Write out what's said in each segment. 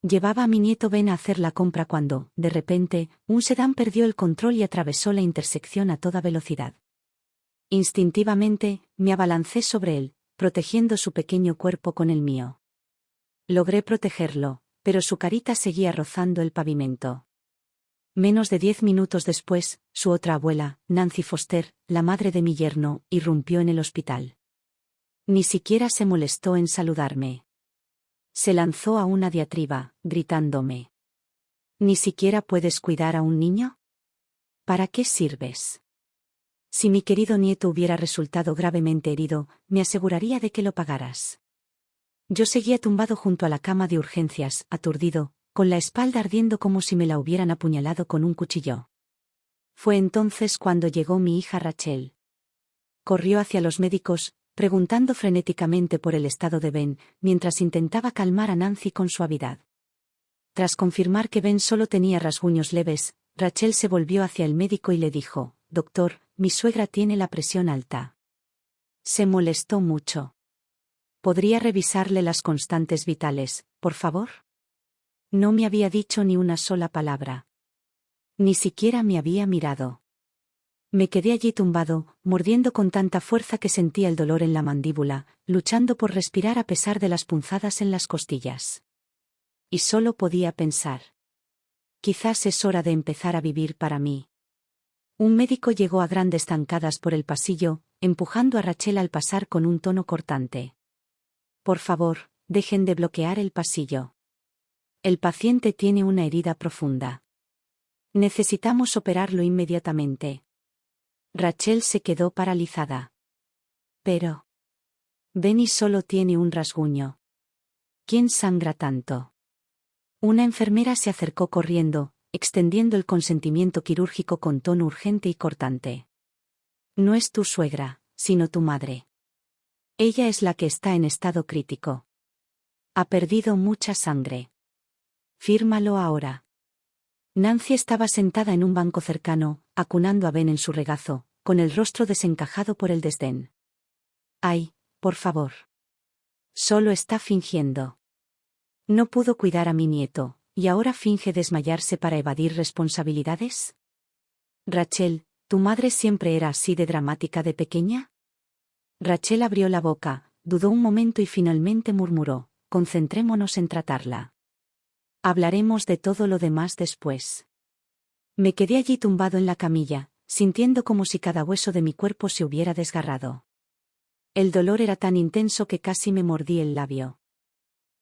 Llevaba a mi nieto Ben a hacer la compra cuando, de repente, un sedán perdió el control y atravesó la intersección a toda velocidad. Instintivamente, me abalancé sobre él, protegiendo su pequeño cuerpo con el mío. Logré protegerlo, pero su carita seguía rozando el pavimento. Menos de 10 minutos después, su otra abuela, Nancy Foster, la madre de mi yerno, irrumpió en el hospital. Ni siquiera se molestó en saludarme. Se lanzó a una diatriba, gritándome: ¿ni siquiera puedes cuidar a un niño? ¿Para qué sirves? Si mi querido nieto hubiera resultado gravemente herido, me aseguraría de que lo pagaras. Yo seguía tumbado junto a la cama de urgencias, aturdido, con la espalda ardiendo como si me la hubieran apuñalado con un cuchillo. Fue entonces cuando llegó mi hija Rachel. Corrió hacia los médicos, preguntando frenéticamente por el estado de Ben, mientras intentaba calmar a Nancy con suavidad. Tras confirmar que Ben solo tenía rasguños leves, Rachel se volvió hacia el médico y le dijo: «Doctor, mi suegra tiene la presión alta». Se molestó mucho. «¿Podría revisarle las constantes vitales, por favor?». No me había dicho ni una sola palabra. Ni siquiera me había mirado. Me quedé allí tumbado, mordiendo con tanta fuerza que sentía el dolor en la mandíbula, luchando por respirar a pesar de las punzadas en las costillas. Y solo podía pensar: quizás es hora de empezar a vivir para mí. Un médico llegó a grandes zancadas por el pasillo, empujando a Rachel al pasar con un tono cortante. «Por favor, dejen de bloquear el pasillo. El paciente tiene una herida profunda. Necesitamos operarlo inmediatamente». Rachel se quedó paralizada. «Pero Benny solo tiene un rasguño. ¿Quién sangra tanto?». Una enfermera se acercó corriendo, extendiendo el consentimiento quirúrgico con tono urgente y cortante. «No es tu suegra, sino tu madre. Ella es la que está en estado crítico. Ha perdido mucha sangre. Fírmalo ahora». Nancy estaba sentada en un banco cercano, acunando a Ben en su regazo, con el rostro desencajado por el desdén. «Ay, por favor. Solo está fingiendo. No pudo cuidar a mi nieto, y ahora finge desmayarse para evadir responsabilidades». «Rachel, ¿tu madre siempre era así de dramática de pequeña?». Rachel abrió la boca, dudó un momento y finalmente murmuró: «Concentrémonos en tratarla. Hablaremos de todo lo demás después». Me quedé allí tumbado en la camilla, sintiendo como si cada hueso de mi cuerpo se hubiera desgarrado. El dolor era tan intenso que casi me mordí el labio.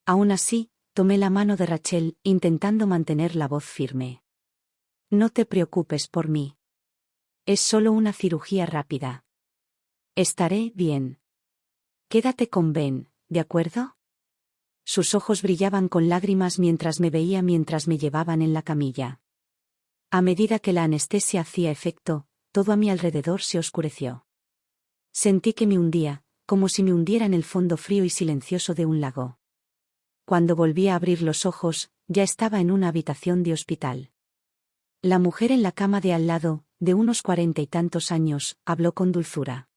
Aún así, tomé la mano de Rachel, intentando mantener la voz firme. «No te preocupes por mí. Es solo una cirugía rápida. Estaré bien. Quédate con Ben, ¿de acuerdo?». Sus ojos brillaban con lágrimas mientras me veía mientras me llevaban en la camilla. A medida que la anestesia hacía efecto, todo a mi alrededor se oscureció. Sentí que me hundía, como si me hundiera en el fondo frío y silencioso de un lago. Cuando volví a abrir los ojos, ya estaba en una habitación de hospital. La mujer en la cama de al lado, de unos 40 y tantos años, habló con dulzura.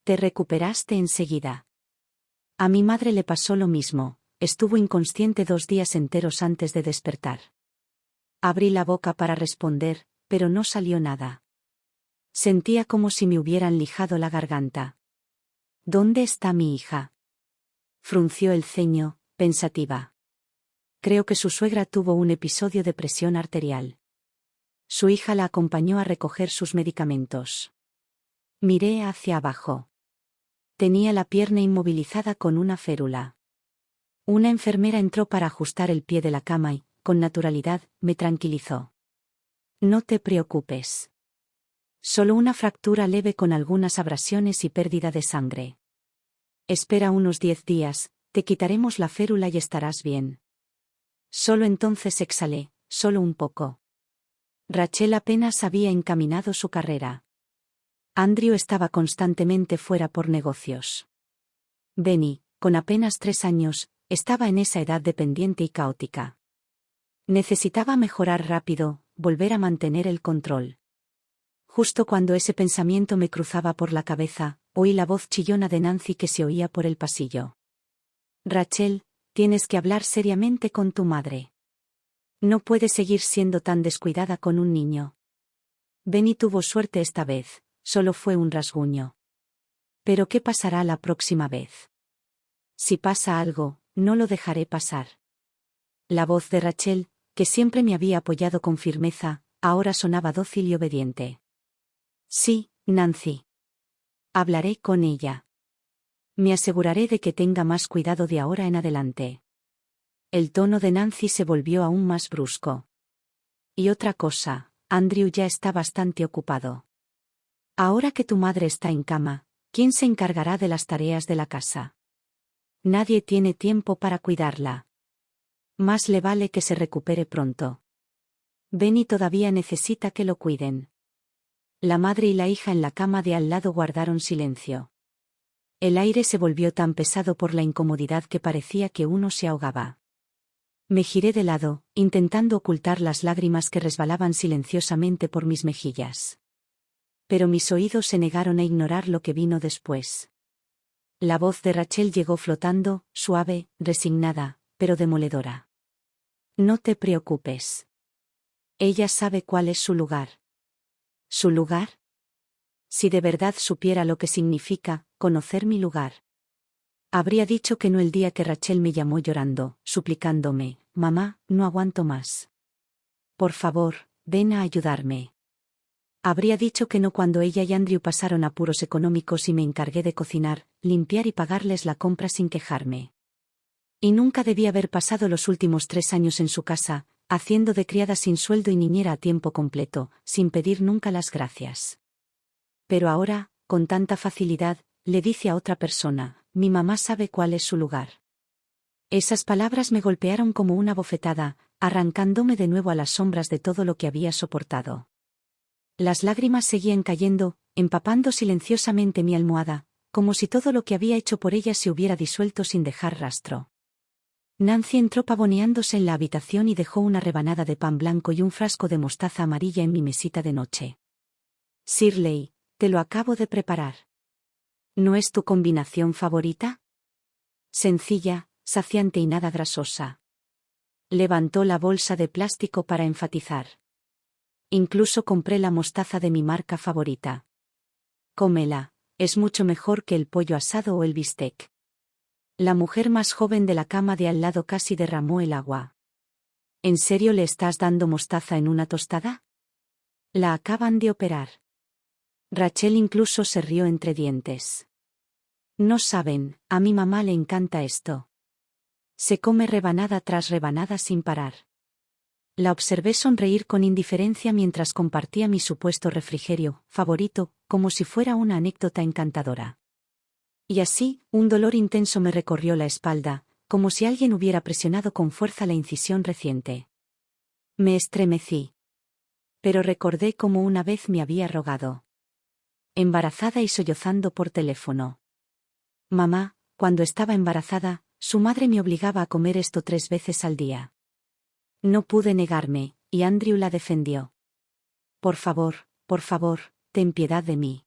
«Te recuperaste enseguida». A mi madre le pasó lo mismo, estuvo inconsciente 2 días enteros antes de despertar. Abrí la boca para responder, pero no salió nada. Sentía como si me hubieran lijado la garganta. «¿Dónde está mi hija?». Frunció el ceño, pensativa. Creo que su suegra tuvo un episodio de presión arterial. Su hija la acompañó a recoger sus medicamentos. Miré hacia abajo. Tenía la pierna inmovilizada con una férula. Una enfermera entró para ajustar el pie de la cama y, con naturalidad, me tranquilizó. «No te preocupes. Solo una fractura leve con algunas abrasiones y pérdida de sangre. Espera unos 10 días, te quitaremos la férula y estarás bien». Solo entonces exhalé, solo un poco. Rachel apenas había encaminado su carrera. Andrew estaba constantemente fuera por negocios. Benny, con apenas 3 años, estaba en esa edad dependiente y caótica. Necesitaba mejorar rápido, volver a mantener el control. Justo cuando ese pensamiento me cruzaba por la cabeza, oí la voz chillona de Nancy que se oía por el pasillo. «Rachel, tienes que hablar seriamente con tu madre. No puedes seguir siendo tan descuidada con un niño. Benny tuvo suerte esta vez, solo fue un rasguño. Pero ¿qué pasará la próxima vez? Si pasa algo, no lo dejaré pasar. La voz de Rachel, que siempre me había apoyado con firmeza, ahora sonaba dócil y obediente. Sí, Nancy. Hablaré con ella. Me aseguraré de que tenga más cuidado de ahora en adelante. El tono de Nancy se volvió aún más brusco. Y otra cosa, Andrew ya está bastante ocupado. Ahora que tu madre está en cama, ¿quién se encargará de las tareas de la casa? Nadie tiene tiempo para cuidarla. Más le vale que se recupere pronto. Benny todavía necesita que lo cuiden. La madre y la hija en la cama de al lado guardaron silencio. El aire se volvió tan pesado por la incomodidad que parecía que uno se ahogaba. Me giré de lado, intentando ocultar las lágrimas que resbalaban silenciosamente por mis mejillas. Pero mis oídos se negaron a ignorar lo que vino después. La voz de Rachel llegó flotando, suave, resignada, pero demoledora. No te preocupes. Ella sabe cuál es su lugar. ¿Su lugar? Si de verdad supiera lo que significa conocer mi lugar. Habría dicho que no el día que Rachel me llamó llorando, suplicándome: mamá, no aguanto más. Por favor, ven a ayudarme. Habría dicho que no cuando ella y Andrew pasaron apuros económicos y me encargué de cocinar, limpiar y pagarles la compra sin quejarme. Y nunca debí haber pasado los últimos 3 años en su casa, haciendo de criada sin sueldo y niñera a tiempo completo, sin pedir nunca las gracias. Pero ahora, con tanta facilidad, le dice a otra persona: mi mamá sabe cuál es su lugar. Esas palabras me golpearon como una bofetada, arrancándome de nuevo a las sombras de todo lo que había soportado. Las lágrimas seguían cayendo, empapando silenciosamente mi almohada, como si todo lo que había hecho por ella se hubiera disuelto sin dejar rastro. Nancy entró pavoneándose en la habitación y dejó una rebanada de pan blanco y un frasco de mostaza amarilla en mi mesita de noche. Shirley, te lo acabo de preparar. ¿No es tu combinación favorita? Sencilla, saciante y nada grasosa. Levantó la bolsa de plástico para enfatizar. Incluso compré la mostaza de mi marca favorita. Cómela, es mucho mejor que el pollo asado o el bistec. La mujer más joven de la cama de al lado casi derramó el agua. ¿En serio le estás dando mostaza en una tostada? La acaban de operar. Rachel incluso se rió entre dientes. No saben, a mi mamá le encanta esto. Se come rebanada tras rebanada sin parar. La observé sonreír con indiferencia mientras compartía mi supuesto refrigerio favorito, como si fuera una anécdota encantadora. Y así, un dolor intenso me recorrió la espalda, como si alguien hubiera presionado con fuerza la incisión reciente. Me estremecí. Pero recordé cómo una vez me había rogado. Embarazada y sollozando por teléfono. Mamá, cuando estaba embarazada, su madre me obligaba a comer esto 3 veces al día. No pude negarme, y Andrew la defendió. Por favor, ten piedad de mí.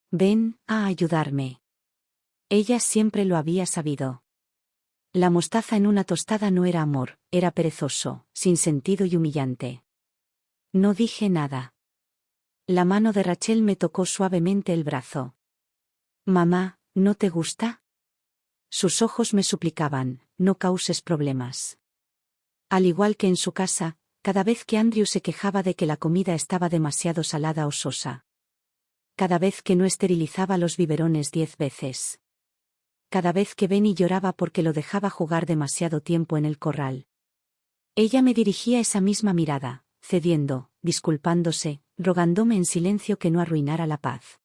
Ven a ayudarme. Ella siempre lo había sabido. La mostaza en una tostada no era amor, era perezoso, sin sentido y humillante. No dije nada. La mano de Rachel me tocó suavemente el brazo. Mamá, ¿no te gusta? Sus ojos me suplicaban: no causes problemas. Al igual que en su casa, cada vez que Andrew se quejaba de que la comida estaba demasiado salada o sosa. Cada vez que no esterilizaba los biberones 10 veces. Cada vez que Benny lloraba porque lo dejaba jugar demasiado tiempo en el corral. Ella me dirigía esa misma mirada, cediendo, disculpándose, rogándome en silencio que no arruinara la paz.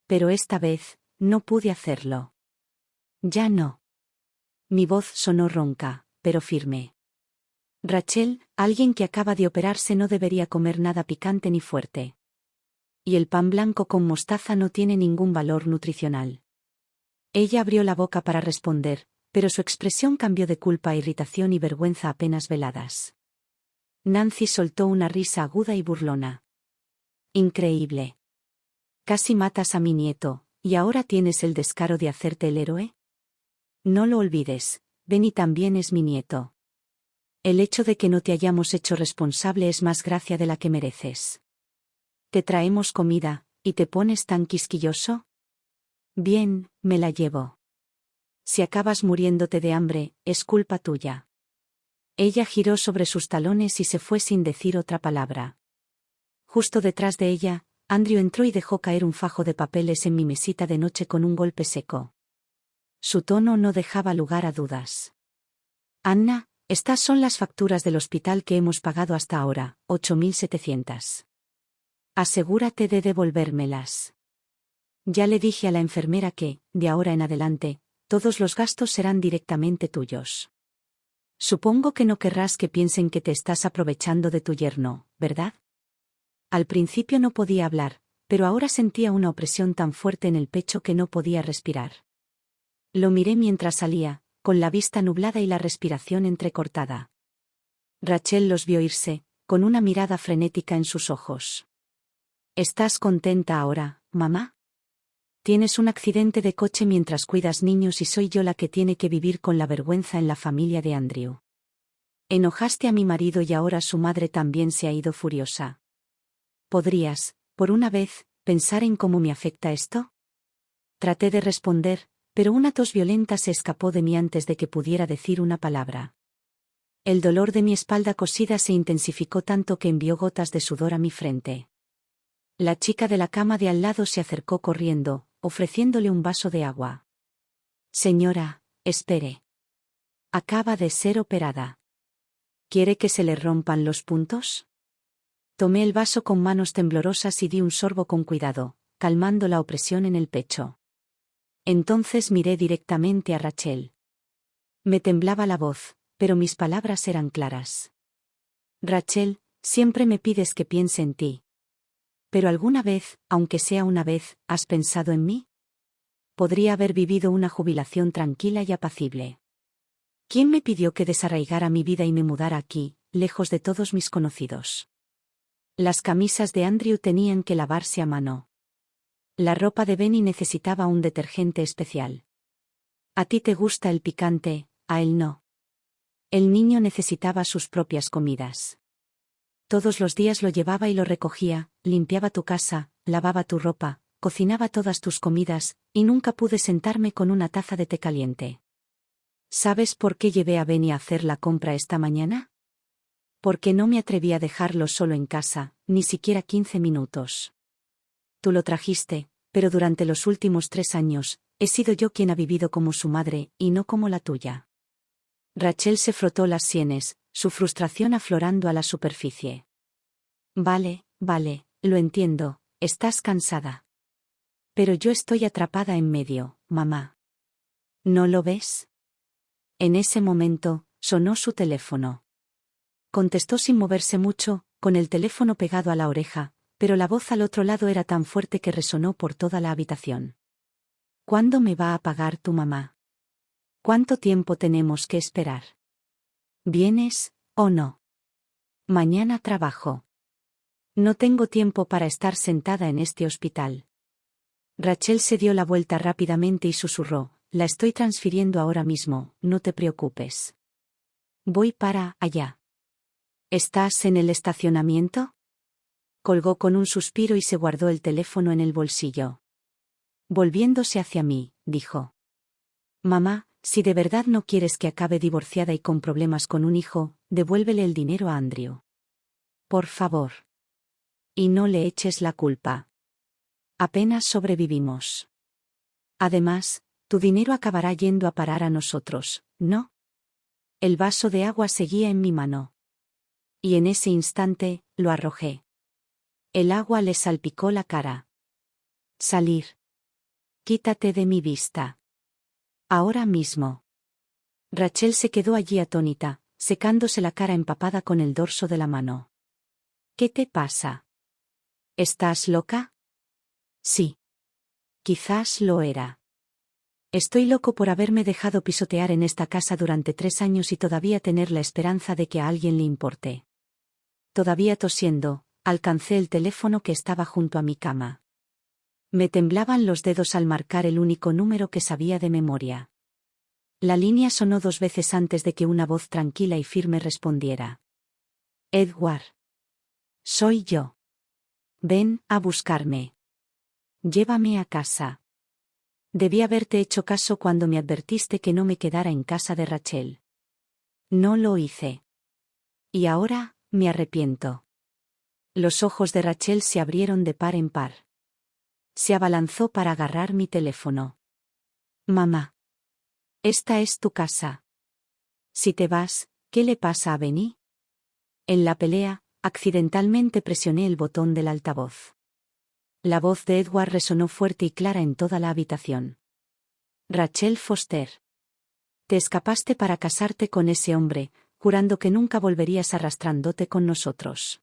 Pero esta vez, no pude hacerlo. Ya no. Mi voz sonó ronca, pero firme. Rachel, alguien que acaba de operarse no debería comer nada picante ni fuerte. Y el pan blanco con mostaza no tiene ningún valor nutricional. Ella abrió la boca para responder, pero su expresión cambió de culpa a irritación y vergüenza apenas veladas. Nancy soltó una risa aguda y burlona. Increíble. Casi matas a mi nieto, ¿y ahora tienes el descaro de hacerte el héroe? No lo olvides, Benny también es mi nieto. El hecho de que no te hayamos hecho responsable es más gracia de la que mereces. Te traemos comida, ¿y te pones tan quisquilloso? Bien, me la llevo. Si acabas muriéndote de hambre, es culpa tuya. Ella giró sobre sus talones y se fue sin decir otra palabra. Justo detrás de ella, Andrew entró y dejó caer un fajo de papeles en mi mesita de noche con un golpe seco. Su tono no dejaba lugar a dudas. Anna, estas son las facturas del hospital que hemos pagado hasta ahora, 8.700. Asegúrate de devolvérmelas. Ya le dije a la enfermera que, de ahora en adelante, todos los gastos serán directamente tuyos. Supongo que no querrás que piensen que te estás aprovechando de tu yerno, ¿verdad? Al principio no podía hablar, pero ahora sentía una opresión tan fuerte en el pecho que no podía respirar. Lo miré mientras salía, con la vista nublada y la respiración entrecortada. Rachel los vio irse, con una mirada frenética en sus ojos. ¿Estás contenta ahora, mamá? Tienes un accidente de coche mientras cuidas niños y soy yo la que tiene que vivir con la vergüenza en la familia de Andrew. Enojaste a mi marido y ahora su madre también se ha ido furiosa. ¿Podrías, por una vez, pensar en cómo me afecta esto? Traté de responder, pero una tos violenta se escapó de mí antes de que pudiera decir una palabra. El dolor de mi espalda cosida se intensificó tanto que envió gotas de sudor a mi frente. La chica de la cama de al lado se acercó corriendo, ofreciéndole un vaso de agua. Señora, espere. Acaba de ser operada. ¿Quiere que se le rompan los puntos? Tomé el vaso con manos temblorosas y di un sorbo con cuidado, calmando la opresión en el pecho. Entonces miré directamente a Rachel. Me temblaba la voz, pero mis palabras eran claras. Rachel, siempre me pides que piense en ti. ¿Pero alguna vez, aunque sea una vez, has pensado en mí? Podría haber vivido una jubilación tranquila y apacible. ¿Quién me pidió que desarraigara mi vida y me mudara aquí, lejos de todos mis conocidos? Las camisas de Andrew tenían que lavarse a mano. La ropa de Benny necesitaba un detergente especial. A ti te gusta el picante, a él no. El niño necesitaba sus propias comidas. Todos los días lo llevaba y lo recogía, limpiaba tu casa, lavaba tu ropa, cocinaba todas tus comidas, y nunca pude sentarme con una taza de té caliente. ¿Sabes por qué llevé a Benny a hacer la compra esta mañana? Porque no me atreví a dejarlo solo en casa, ni siquiera 15 minutos. Tú lo trajiste, pero durante los últimos 3 años, he sido yo quien ha vivido como su madre, y no como la tuya. Rachel se frotó las sienes, su frustración aflorando a la superficie. Vale, lo entiendo, estás cansada. Pero yo estoy atrapada en medio, mamá. ¿No lo ves? En ese momento, sonó su teléfono. Contestó sin moverse mucho, con el teléfono pegado a la oreja, pero la voz al otro lado era tan fuerte que resonó por toda la habitación. ¿Cuándo me va a pagar tu mamá? ¿Cuánto tiempo tenemos que esperar? ¿Vienes, o no? Mañana trabajo. No tengo tiempo para estar sentada en este hospital. Rachel se dio la vuelta rápidamente y susurró, la estoy transfiriendo ahora mismo, no te preocupes. Voy para allá. ¿Estás en el estacionamiento? Colgó con un suspiro y se guardó el teléfono en el bolsillo. Volviéndose hacia mí, dijo. Mamá, si de verdad no quieres que acabe divorciada y con problemas con un hijo, devuélvele el dinero a Andrew. Por favor. Y no le eches la culpa. Apenas sobrevivimos. Además, tu dinero acabará yendo a parar a nosotros, ¿no? El vaso de agua seguía en mi mano. Y en ese instante, lo arrojé. El agua le salpicó la cara. Salir. Quítate de mi vista. Ahora mismo. Rachel se quedó allí atónita, secándose la cara empapada con el dorso de la mano. ¿Qué te pasa? ¿Estás loca? Sí. Quizás lo era. Estoy loco por haberme dejado pisotear en esta casa durante 3 años y todavía tener la esperanza de que a alguien le importe. Todavía tosiendo, alcancé el teléfono que estaba junto a mi cama. Me temblaban los dedos al marcar el único número que sabía de memoria. La línea sonó 2 veces antes de que una voz tranquila y firme respondiera. Edward. Soy yo. Ven a buscarme. Llévame a casa. Debí haberte hecho caso cuando me advertiste que no me quedara en casa de Rachel. No lo hice. Y ahora, me arrepiento. Los ojos de Rachel se abrieron de par en par. Se abalanzó para agarrar mi teléfono. Mamá. Esta es tu casa. Si te vas, ¿qué le pasa a Benny? En la pelea, accidentalmente presioné el botón del altavoz. La voz de Edward resonó fuerte y clara en toda la habitación. Rachel Foster. Te escapaste para casarte con ese hombre, jurando que nunca volverías arrastrándote con nosotros.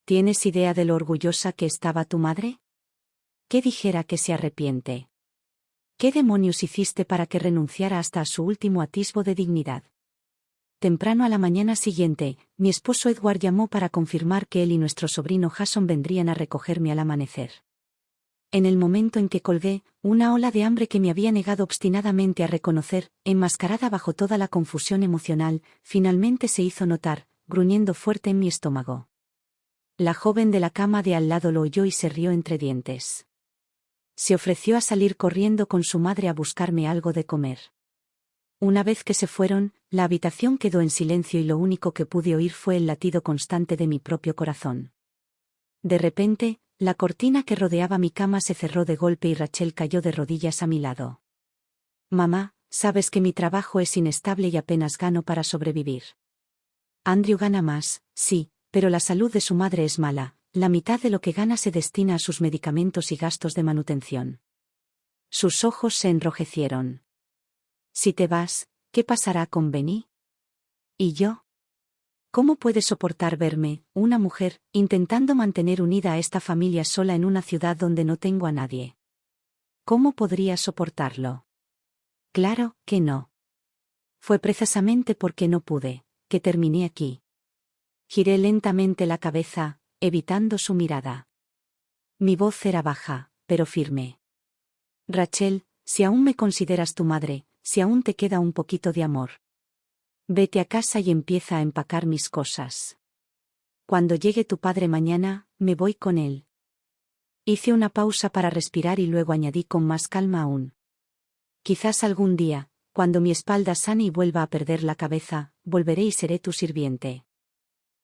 ¿Tienes idea de lo orgullosa que estaba tu madre? ¿Qué dijera que se arrepiente? ¿Qué demonios hiciste para que renunciara hasta a su último atisbo de dignidad? Temprano a la mañana siguiente, mi esposo Edward llamó para confirmar que él y nuestro sobrino Jason vendrían a recogerme al amanecer. En el momento en que colgué, una ola de hambre que me había negado obstinadamente a reconocer, enmascarada bajo toda la confusión emocional, finalmente se hizo notar, gruñendo fuerte en mi estómago. La joven de la cama de al lado lo oyó y se rió entre dientes. Se ofreció a salir corriendo con su madre a buscarme algo de comer. Una vez que se fueron, la habitación quedó en silencio y lo único que pude oír fue el latido constante de mi propio corazón. De repente, la cortina que rodeaba mi cama se cerró de golpe y Rachel cayó de rodillas a mi lado. Mamá, sabes que mi trabajo es inestable y apenas gano para sobrevivir. Andrew gana más, sí, pero la salud de su madre es mala, la mitad de lo que gana se destina a sus medicamentos y gastos de manutención. Sus ojos se enrojecieron. Si te vas, ¿qué pasará con Benny? ¿Y yo? ¿Cómo puedes soportar verme, una mujer, intentando mantener unida a esta familia sola en una ciudad donde no tengo a nadie? ¿Cómo podría soportarlo? Claro que no. Fue precisamente porque no pude, que terminé aquí. Giré lentamente la cabeza, evitando su mirada. Mi voz era baja, pero firme. Rachel, si aún me consideras tu madre, si aún te queda un poquito de amor. Vete a casa y empieza a empacar mis cosas. Cuando llegue tu padre mañana, me voy con él. Hice una pausa para respirar y luego añadí con más calma aún. Quizás algún día, cuando mi espalda sane y vuelva a perder la cabeza, volveré y seré tu sirviente.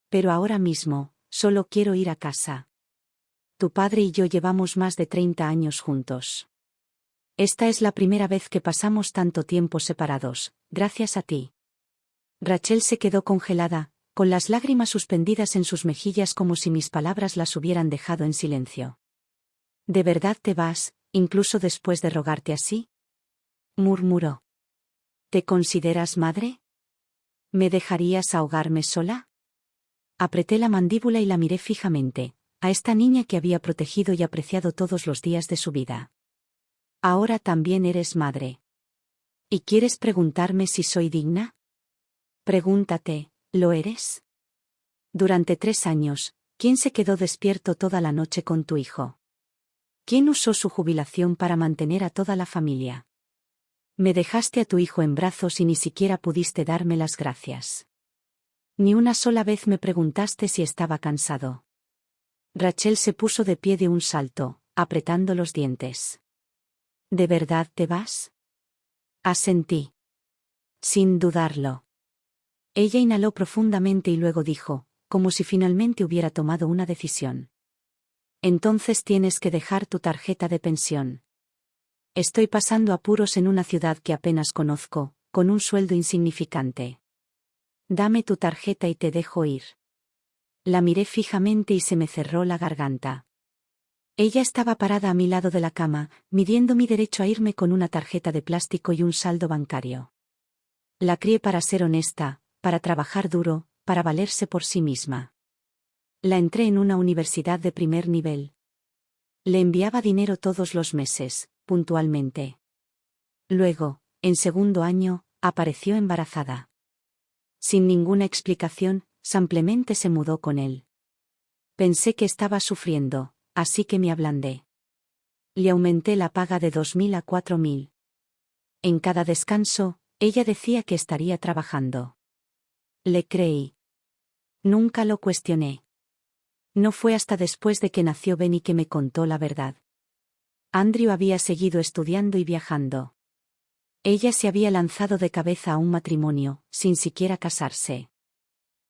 Pero ahora mismo, solo quiero ir a casa. Tu padre y yo llevamos más de 30 años juntos. Esta es la primera vez que pasamos tanto tiempo separados, gracias a ti. Rachel se quedó congelada, con las lágrimas suspendidas en sus mejillas como si mis palabras las hubieran dejado en silencio. ¿De verdad te vas, incluso después de rogarte así? Murmuró. ¿Te consideras madre? ¿Me dejarías ahogarme sola? Apreté la mandíbula y la miré fijamente, a esta niña que había protegido y apreciado todos los días de su vida. Ahora también eres madre. ¿Y quieres preguntarme si soy digna? Pregúntate, ¿lo eres? Durante 3 años, ¿quién se quedó despierto toda la noche con tu hijo? ¿Quién usó su jubilación para mantener a toda la familia? Me dejaste a tu hijo en brazos y ni siquiera pudiste darme las gracias. Ni una sola vez me preguntaste si estaba cansado. Rachel se puso de pie de un salto, apretando los dientes. ¿De verdad te vas? Asentí. Sin dudarlo. Ella inhaló profundamente y luego dijo, como si finalmente hubiera tomado una decisión. Entonces tienes que dejar tu tarjeta de pensión. Estoy pasando apuros en una ciudad que apenas conozco, con un sueldo insignificante. Dame tu tarjeta y te dejo ir. La miré fijamente y se me cerró la garganta. Ella estaba parada a mi lado de la cama, midiendo mi derecho a irme con una tarjeta de plástico y un saldo bancario. La crié para ser honesta, para trabajar duro, para valerse por sí misma. La entré en una universidad de primer nivel. Le enviaba dinero todos los meses, puntualmente. Luego, en segundo año, apareció embarazada. Sin ninguna explicación, simplemente se mudó con él. Pensé que estaba sufriendo, así que me ablandé. Le aumenté la paga de 2.000 a 4.000. En cada descanso, Ella decía que estaría trabajando. Le creí. Nunca lo cuestioné. No fue hasta después de que nació Benny que me contó la verdad. Andrew había seguido estudiando y viajando. Ella se había lanzado de cabeza a un matrimonio, sin siquiera casarse.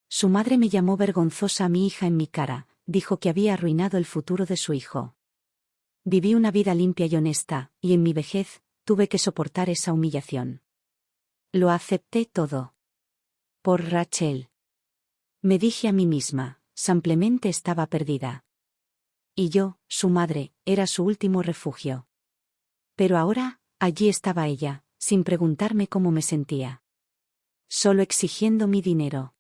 Su madre me llamó vergonzosa a mi hija en mi cara, dijo que había arruinado el futuro de su hijo. Viví una vida limpia y honesta, y en mi vejez, tuve que soportar esa humillación. Lo acepté todo. Por Rachel. Me dije a mí misma, simplemente estaba perdida. Y yo, su madre, era su último refugio. Pero ahora, allí estaba ella, sin preguntarme cómo me sentía. Solo exigiendo mi dinero.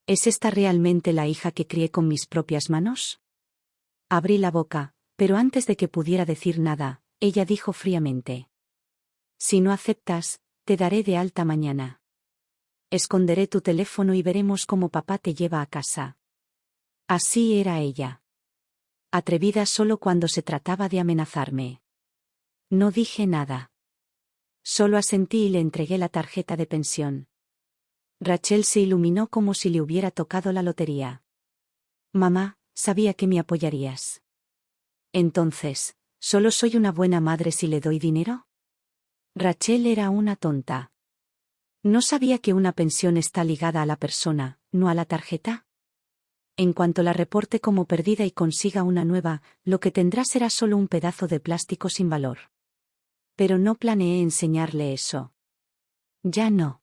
¿Es esta realmente la hija que crié con mis propias manos? Abrí la boca, pero antes de que pudiera decir nada, ella dijo fríamente. Si no aceptas, te daré de alta mañana. Esconderé tu teléfono y veremos cómo papá te lleva a casa. Así era ella. Atrevida solo cuando se trataba de amenazarme. No dije nada. Solo asentí y le entregué la tarjeta de pensión. Rachel se iluminó como si le hubiera tocado la lotería. Mamá, sabía que me apoyarías. Entonces, ¿solo soy una buena madre si le doy dinero? Rachel era una tonta. ¿No sabía que una pensión está ligada a la persona, no a la tarjeta? En cuanto la reporte como perdida y consiga una nueva, lo que tendrá será solo un pedazo de plástico sin valor. Pero no planeé enseñarle eso. Ya no.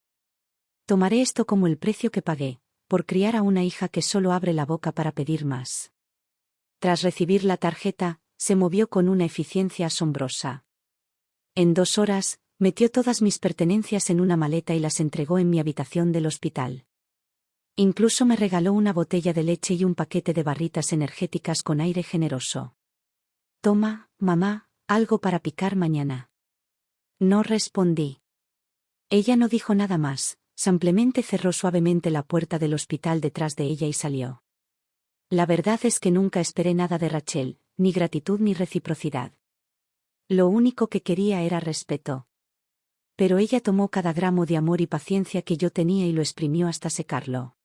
Tomaré esto como el precio que pagué, por criar a una hija que solo abre la boca para pedir más. Tras recibir la tarjeta, se movió con una eficiencia asombrosa. En 2 horas, metió todas mis pertenencias en una maleta y las entregó en mi habitación del hospital. Incluso me regaló una botella de leche y un paquete de barritas energéticas con aire generoso. Toma, mamá, algo para picar mañana. No respondí. Ella no dijo nada más, simplemente cerró suavemente la puerta del hospital detrás de ella y salió. La verdad es que nunca esperé nada de Rachel, ni gratitud ni reciprocidad. Lo único que quería era respeto. Pero ella tomó cada gramo de amor y paciencia que yo tenía y lo exprimió hasta secarlo.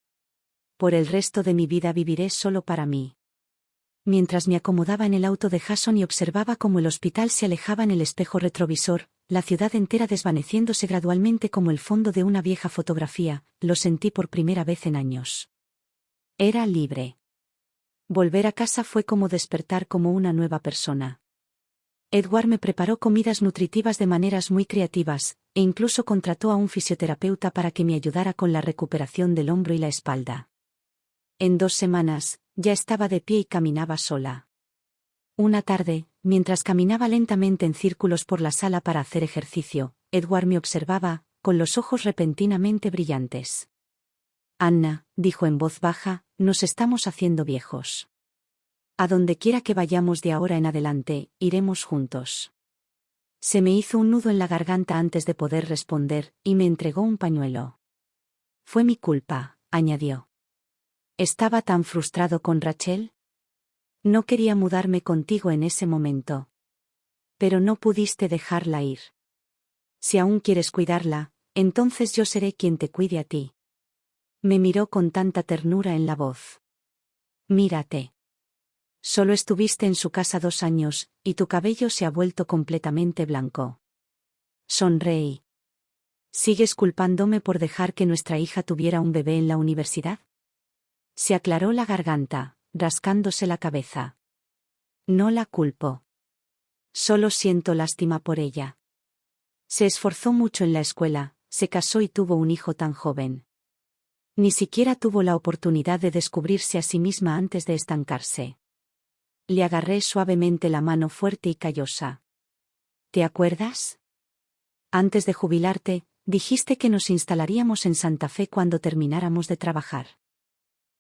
Por el resto de mi vida viviré solo para mí. Mientras me acomodaba en el auto de Jason y observaba cómo el hospital se alejaba en el espejo retrovisor, la ciudad entera desvaneciéndose gradualmente como el fondo de una vieja fotografía, lo sentí por primera vez en años. Era libre. Volver a casa fue como despertar como una nueva persona. Edward me preparó comidas nutritivas de maneras muy creativas, e incluso contrató a un fisioterapeuta para que me ayudara con la recuperación del hombro y la espalda. En 2 semanas, ya estaba de pie y caminaba sola. Una tarde, mientras caminaba lentamente en círculos por la sala para hacer ejercicio, Edward me observaba, con los ojos repentinamente brillantes. Anna, dijo en voz baja, nos estamos haciendo viejos. A donde quiera que vayamos de ahora en adelante, iremos juntos. Se me hizo un nudo en la garganta antes de poder responder, y me entregó un pañuelo. Fue mi culpa, añadió. ¿Estaba tan frustrado con Rachel? No quería mudarme contigo en ese momento. Pero no pudiste dejarla ir. Si aún quieres cuidarla, entonces yo seré quien te cuide a ti. Me miró con tanta ternura en la voz. Mírate. Solo estuviste en su casa 2 años, y tu cabello se ha vuelto completamente blanco. Sonreí. ¿Sigues culpándome por dejar que nuestra hija tuviera un bebé en la universidad? Se aclaró la garganta, rascándose la cabeza. No la culpo. Solo siento lástima por ella. Se esforzó mucho en la escuela, se casó y tuvo un hijo tan joven. Ni siquiera tuvo la oportunidad de descubrirse a sí misma antes de estancarse. Le agarré suavemente la mano fuerte y callosa. ¿Te acuerdas? Antes de jubilarte, dijiste que nos instalaríamos en Santa Fe cuando termináramos de trabajar.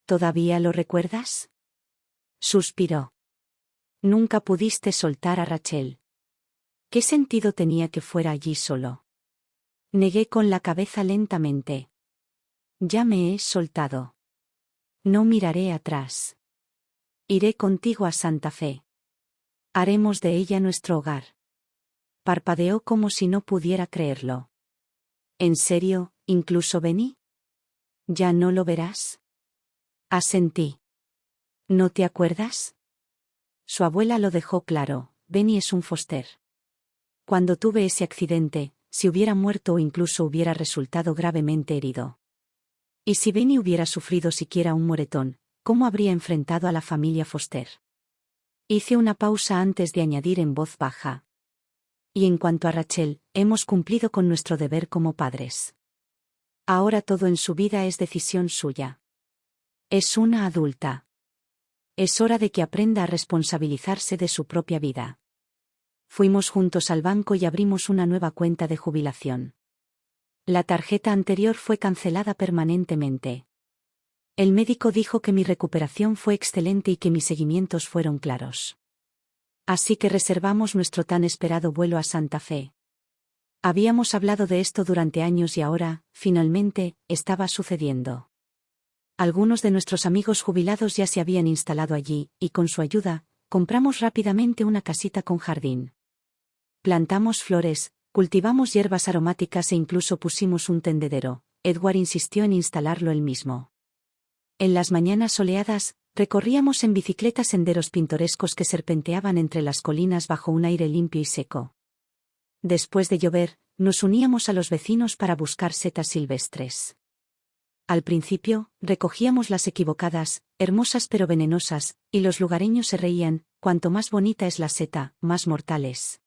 ¿Todavía lo recuerdas? Suspiró. Nunca pudiste soltar a Rachel. ¿Qué sentido tenía que fuera allí solo? Negué con la cabeza lentamente. Ya me he soltado. No miraré atrás. Iré contigo a Santa Fe. Haremos de ella nuestro hogar. Parpadeó como si no pudiera creerlo. ¿En serio, incluso Benny? ¿Ya no lo verás? Asentí. ¿No te acuerdas? Su abuela lo dejó claro, Benny es un foster. Cuando tuve ese accidente, si hubiera muerto o incluso hubiera resultado gravemente herido. Y si Benny hubiera sufrido siquiera un moretón, ¿cómo habría enfrentado a la familia Foster? Hice una pausa antes de añadir en voz baja. Y en cuanto a Rachel, hemos cumplido con nuestro deber como padres. Ahora todo en su vida es decisión suya. Es una adulta. Es hora de que aprenda a responsabilizarse de su propia vida. Fuimos juntos al banco y abrimos una nueva cuenta de jubilación. La tarjeta anterior fue cancelada permanentemente. El médico dijo que mi recuperación fue excelente y que mis seguimientos fueron claros. Así que reservamos nuestro tan esperado vuelo a Santa Fe. Habíamos hablado de esto durante años y ahora, finalmente, estaba sucediendo. Algunos de nuestros amigos jubilados ya se habían instalado allí, y con su ayuda, compramos rápidamente una casita con jardín. Plantamos flores, cultivamos hierbas aromáticas e incluso pusimos un tendedero. Edward insistió en instalarlo él mismo. En las mañanas soleadas, recorríamos en bicicleta senderos pintorescos que serpenteaban entre las colinas bajo un aire limpio y seco. Después de llover, nos uníamos a los vecinos para buscar setas silvestres. Al principio, recogíamos las equivocadas, hermosas pero venenosas, y los lugareños se reían, cuanto más bonita es la seta, más mortales.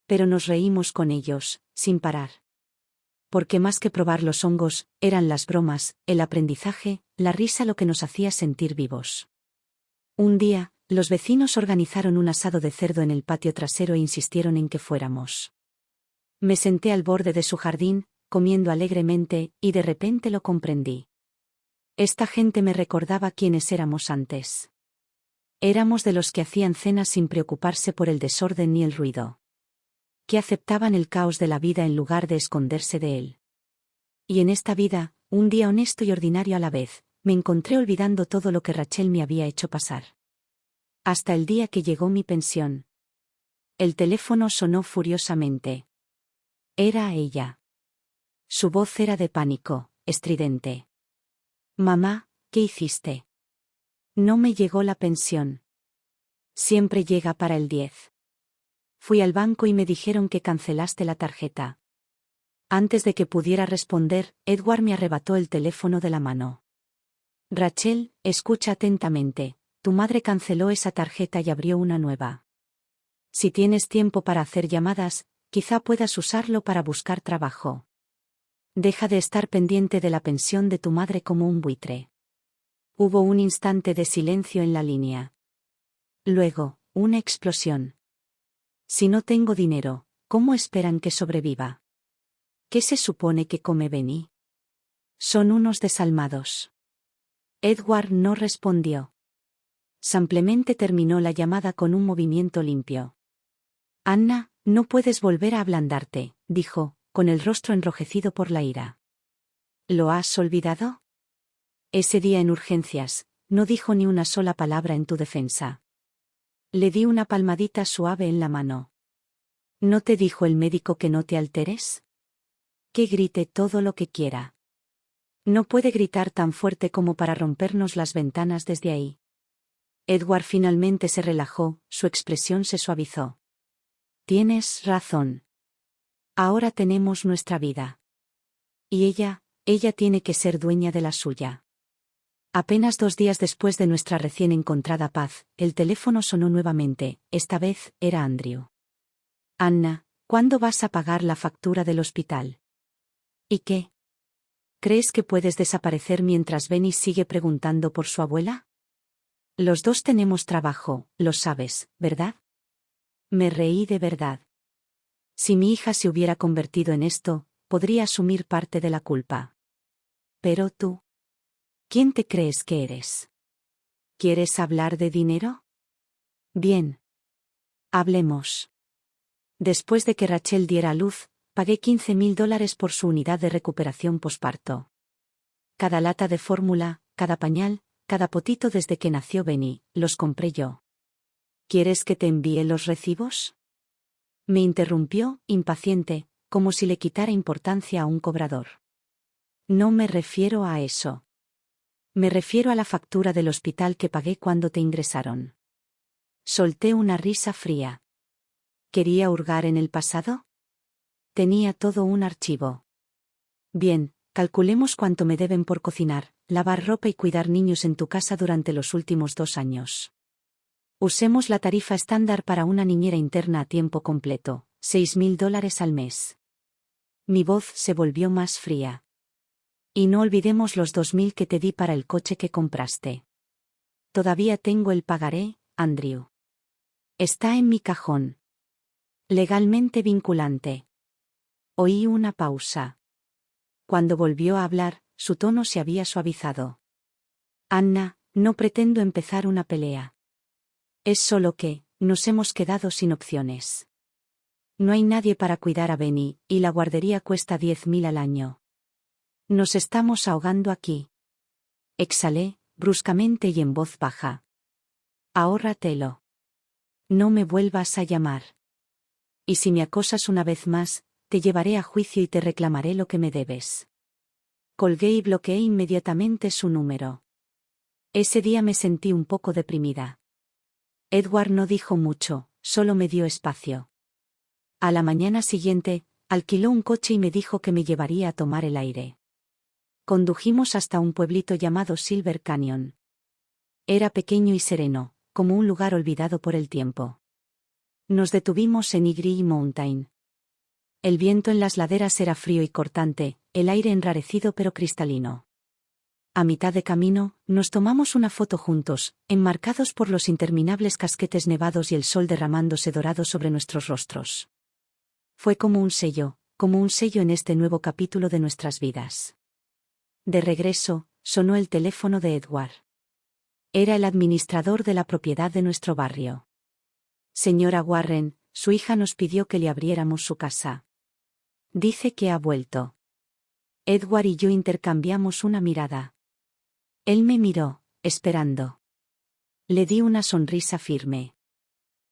Pero nos reímos con ellos, sin parar. Porque más que probar los hongos, eran las bromas, el aprendizaje, la risa lo que nos hacía sentir vivos. Un día, los vecinos organizaron un asado de cerdo en el patio trasero e insistieron en que fuéramos. Me senté al borde de su jardín, comiendo alegremente, y de repente lo comprendí. Esta gente me recordaba quiénes éramos antes. Éramos de los que hacían cenas sin preocuparse por el desorden ni el ruido. Que aceptaban el caos de la vida en lugar de esconderse de él. Y en esta vida, un día honesto y ordinario a la vez, me encontré olvidando todo lo que Rachel me había hecho pasar. Hasta el día que llegó mi pensión. El teléfono sonó furiosamente. Era ella. Su voz era de pánico, estridente. Mamá, ¿qué hiciste? No me llegó la pensión. Siempre llega para el 10. Fui al banco y me dijeron que cancelaste la tarjeta. Antes de que pudiera responder, Edward me arrebató el teléfono de la mano. Rachel, escucha atentamente. Tu madre canceló esa tarjeta y abrió una nueva. Si tienes tiempo para hacer llamadas, quizá puedas usarlo para buscar trabajo. Deja de estar pendiente de la pensión de tu madre como un buitre. Hubo un instante de silencio en la línea. Luego, una explosión. Si no tengo dinero, ¿cómo esperan que sobreviva? ¿Qué se supone que come Benny? Son unos desalmados. Edward no respondió. Simplemente terminó la llamada con un movimiento limpio. Anna, no puedes volver a ablandarte, dijo, con el rostro enrojecido por la ira. ¿Lo has olvidado? Ese día en urgencias, no dijo ni una sola palabra en tu defensa. Le di una palmadita suave en la mano. ¿No te dijo el médico que no te alteres? Que grite todo lo que quiera. No puede gritar tan fuerte como para rompernos las ventanas desde ahí. Edward finalmente se relajó, su expresión se suavizó. Tienes razón. Ahora tenemos nuestra vida. Y ella tiene que ser dueña de la suya. Apenas 2 días después de nuestra recién encontrada paz, el teléfono sonó nuevamente, esta vez era Andrew. Anna, ¿cuándo vas a pagar la factura del hospital? ¿Y qué? ¿Crees que puedes desaparecer mientras Benny sigue preguntando por su abuela? Los dos tenemos trabajo, lo sabes, ¿verdad? Me reí de verdad. Si mi hija se hubiera convertido en esto, podría asumir parte de la culpa. Pero tú. ¿Quién te crees que eres? ¿Quieres hablar de dinero? Bien. Hablemos. Después de que Rachel diera a luz, pagué $15,000 por su unidad de recuperación posparto. Cada lata de fórmula, cada pañal, cada potito desde que nació Benny, los compré yo. ¿Quieres que te envíe los recibos? Me interrumpió, impaciente, como si le quitara importancia a un cobrador. No me refiero a eso. Me refiero a la factura del hospital que pagué cuando te ingresaron. Solté una risa fría. ¿Quería hurgar en el pasado? Tenía todo un archivo. Bien, calculemos cuánto me deben por cocinar, lavar ropa y cuidar niños en tu casa durante los últimos 2 años. Usemos la tarifa estándar para una niñera interna a tiempo completo, $6.000 al mes. Mi voz se volvió más fría. Y no olvidemos los 2.000 que te di para el coche que compraste. Todavía tengo el pagaré, Andrew. Está en mi cajón. Legalmente vinculante. Oí una pausa. Cuando volvió a hablar, su tono se había suavizado. Anna, no pretendo empezar una pelea. Es solo que, nos hemos quedado sin opciones. No hay nadie para cuidar a Benny, y la guardería cuesta 10.000 al año. Nos estamos ahogando aquí. Exhalé, bruscamente y en voz baja. Ahórratelo. No me vuelvas a llamar. Y si me acosas una vez más, te llevaré a juicio y te reclamaré lo que me debes. Colgué y bloqueé inmediatamente su número. Ese día me sentí un poco deprimida. Edward no dijo mucho, solo me dio espacio. A la mañana siguiente, alquiló un coche y me dijo que me llevaría a tomar el aire. Condujimos hasta un pueblito llamado Silver Canyon. Era pequeño y sereno, como un lugar olvidado por el tiempo. Nos detuvimos en Ygritte Mountain. El viento en las laderas era frío y cortante, el aire enrarecido pero cristalino. A mitad de camino, nos tomamos una foto juntos, enmarcados por los interminables casquetes nevados y el sol derramándose dorado sobre nuestros rostros. Fue como un sello en este nuevo capítulo de nuestras vidas. De regreso, sonó el teléfono de Edward. Era el administrador de la propiedad de nuestro barrio. Señora Warren, su hija nos pidió que le abriéramos su casa. Dice que ha vuelto. Edward y yo intercambiamos una mirada. Él me miró, esperando. Le di una sonrisa firme.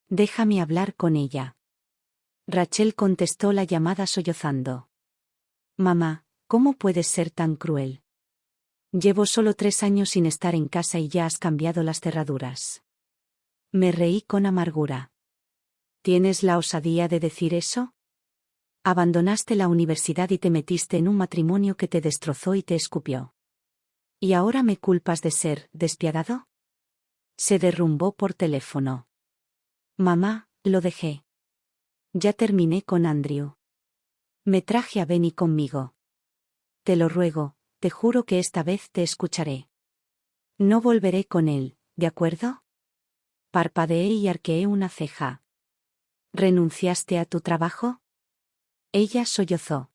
Déjame hablar con ella. Rachel contestó la llamada sollozando. Mamá, ¿cómo puedes ser tan cruel? Llevo solo 3 años sin estar en casa y ya has cambiado las cerraduras. Me reí con amargura. ¿Tienes la osadía de decir eso? Abandonaste la universidad y te metiste en un matrimonio que te destrozó y te escupió. ¿Y ahora me culpas de ser despiadado? Se derrumbó por teléfono. Mamá, lo dejé. Ya terminé con Andrew. Me traje a Benny conmigo. Te lo ruego, te juro que esta vez te escucharé. No volveré con él, ¿de acuerdo? Parpadeé y arqueé una ceja. ¿Renunciaste a tu trabajo? Ella sollozó.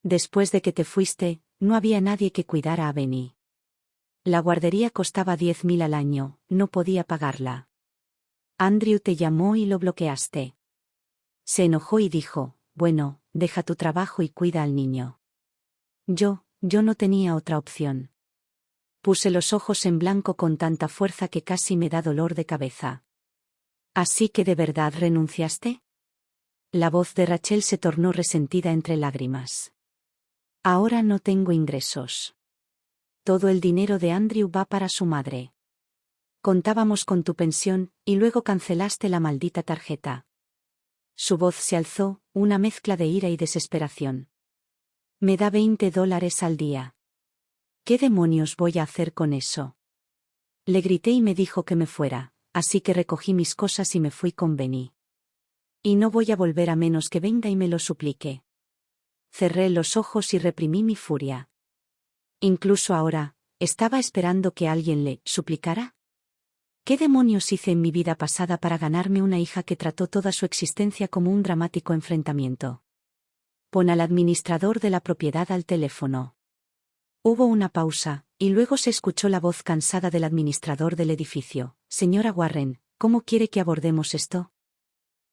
Después de que te fuiste, no había nadie que cuidara a Benny. La guardería costaba 10.000 al año, no podía pagarla. Andrew te llamó y lo bloqueaste. Se enojó y dijo, bueno, deja tu trabajo y cuida al niño. Yo no tenía otra opción. Puse los ojos en blanco con tanta fuerza que casi me da dolor de cabeza. ¿Así que de verdad renunciaste? La voz de Rachel se tornó resentida entre lágrimas. Ahora no tengo ingresos. Todo el dinero de Andrew va para su madre. Contábamos con tu pensión, y luego cancelaste la maldita tarjeta. Su voz se alzó, una mezcla de ira y desesperación. Me da $20 al día. ¿Qué demonios voy a hacer con eso? Le grité y me dijo que me fuera, así que recogí mis cosas y me fui con Benny. Y no voy a volver a menos que venga y me lo suplique. Cerré los ojos y reprimí mi furia. Incluso ahora, ¿estaba esperando que alguien le suplicara? ¿Qué demonios hice en mi vida pasada para ganarme una hija que trató toda su existencia como un dramático enfrentamiento? Pon al administrador de la propiedad al teléfono. Hubo una pausa, y luego se escuchó la voz cansada del administrador del edificio. Señora Warren, ¿cómo quiere que abordemos esto?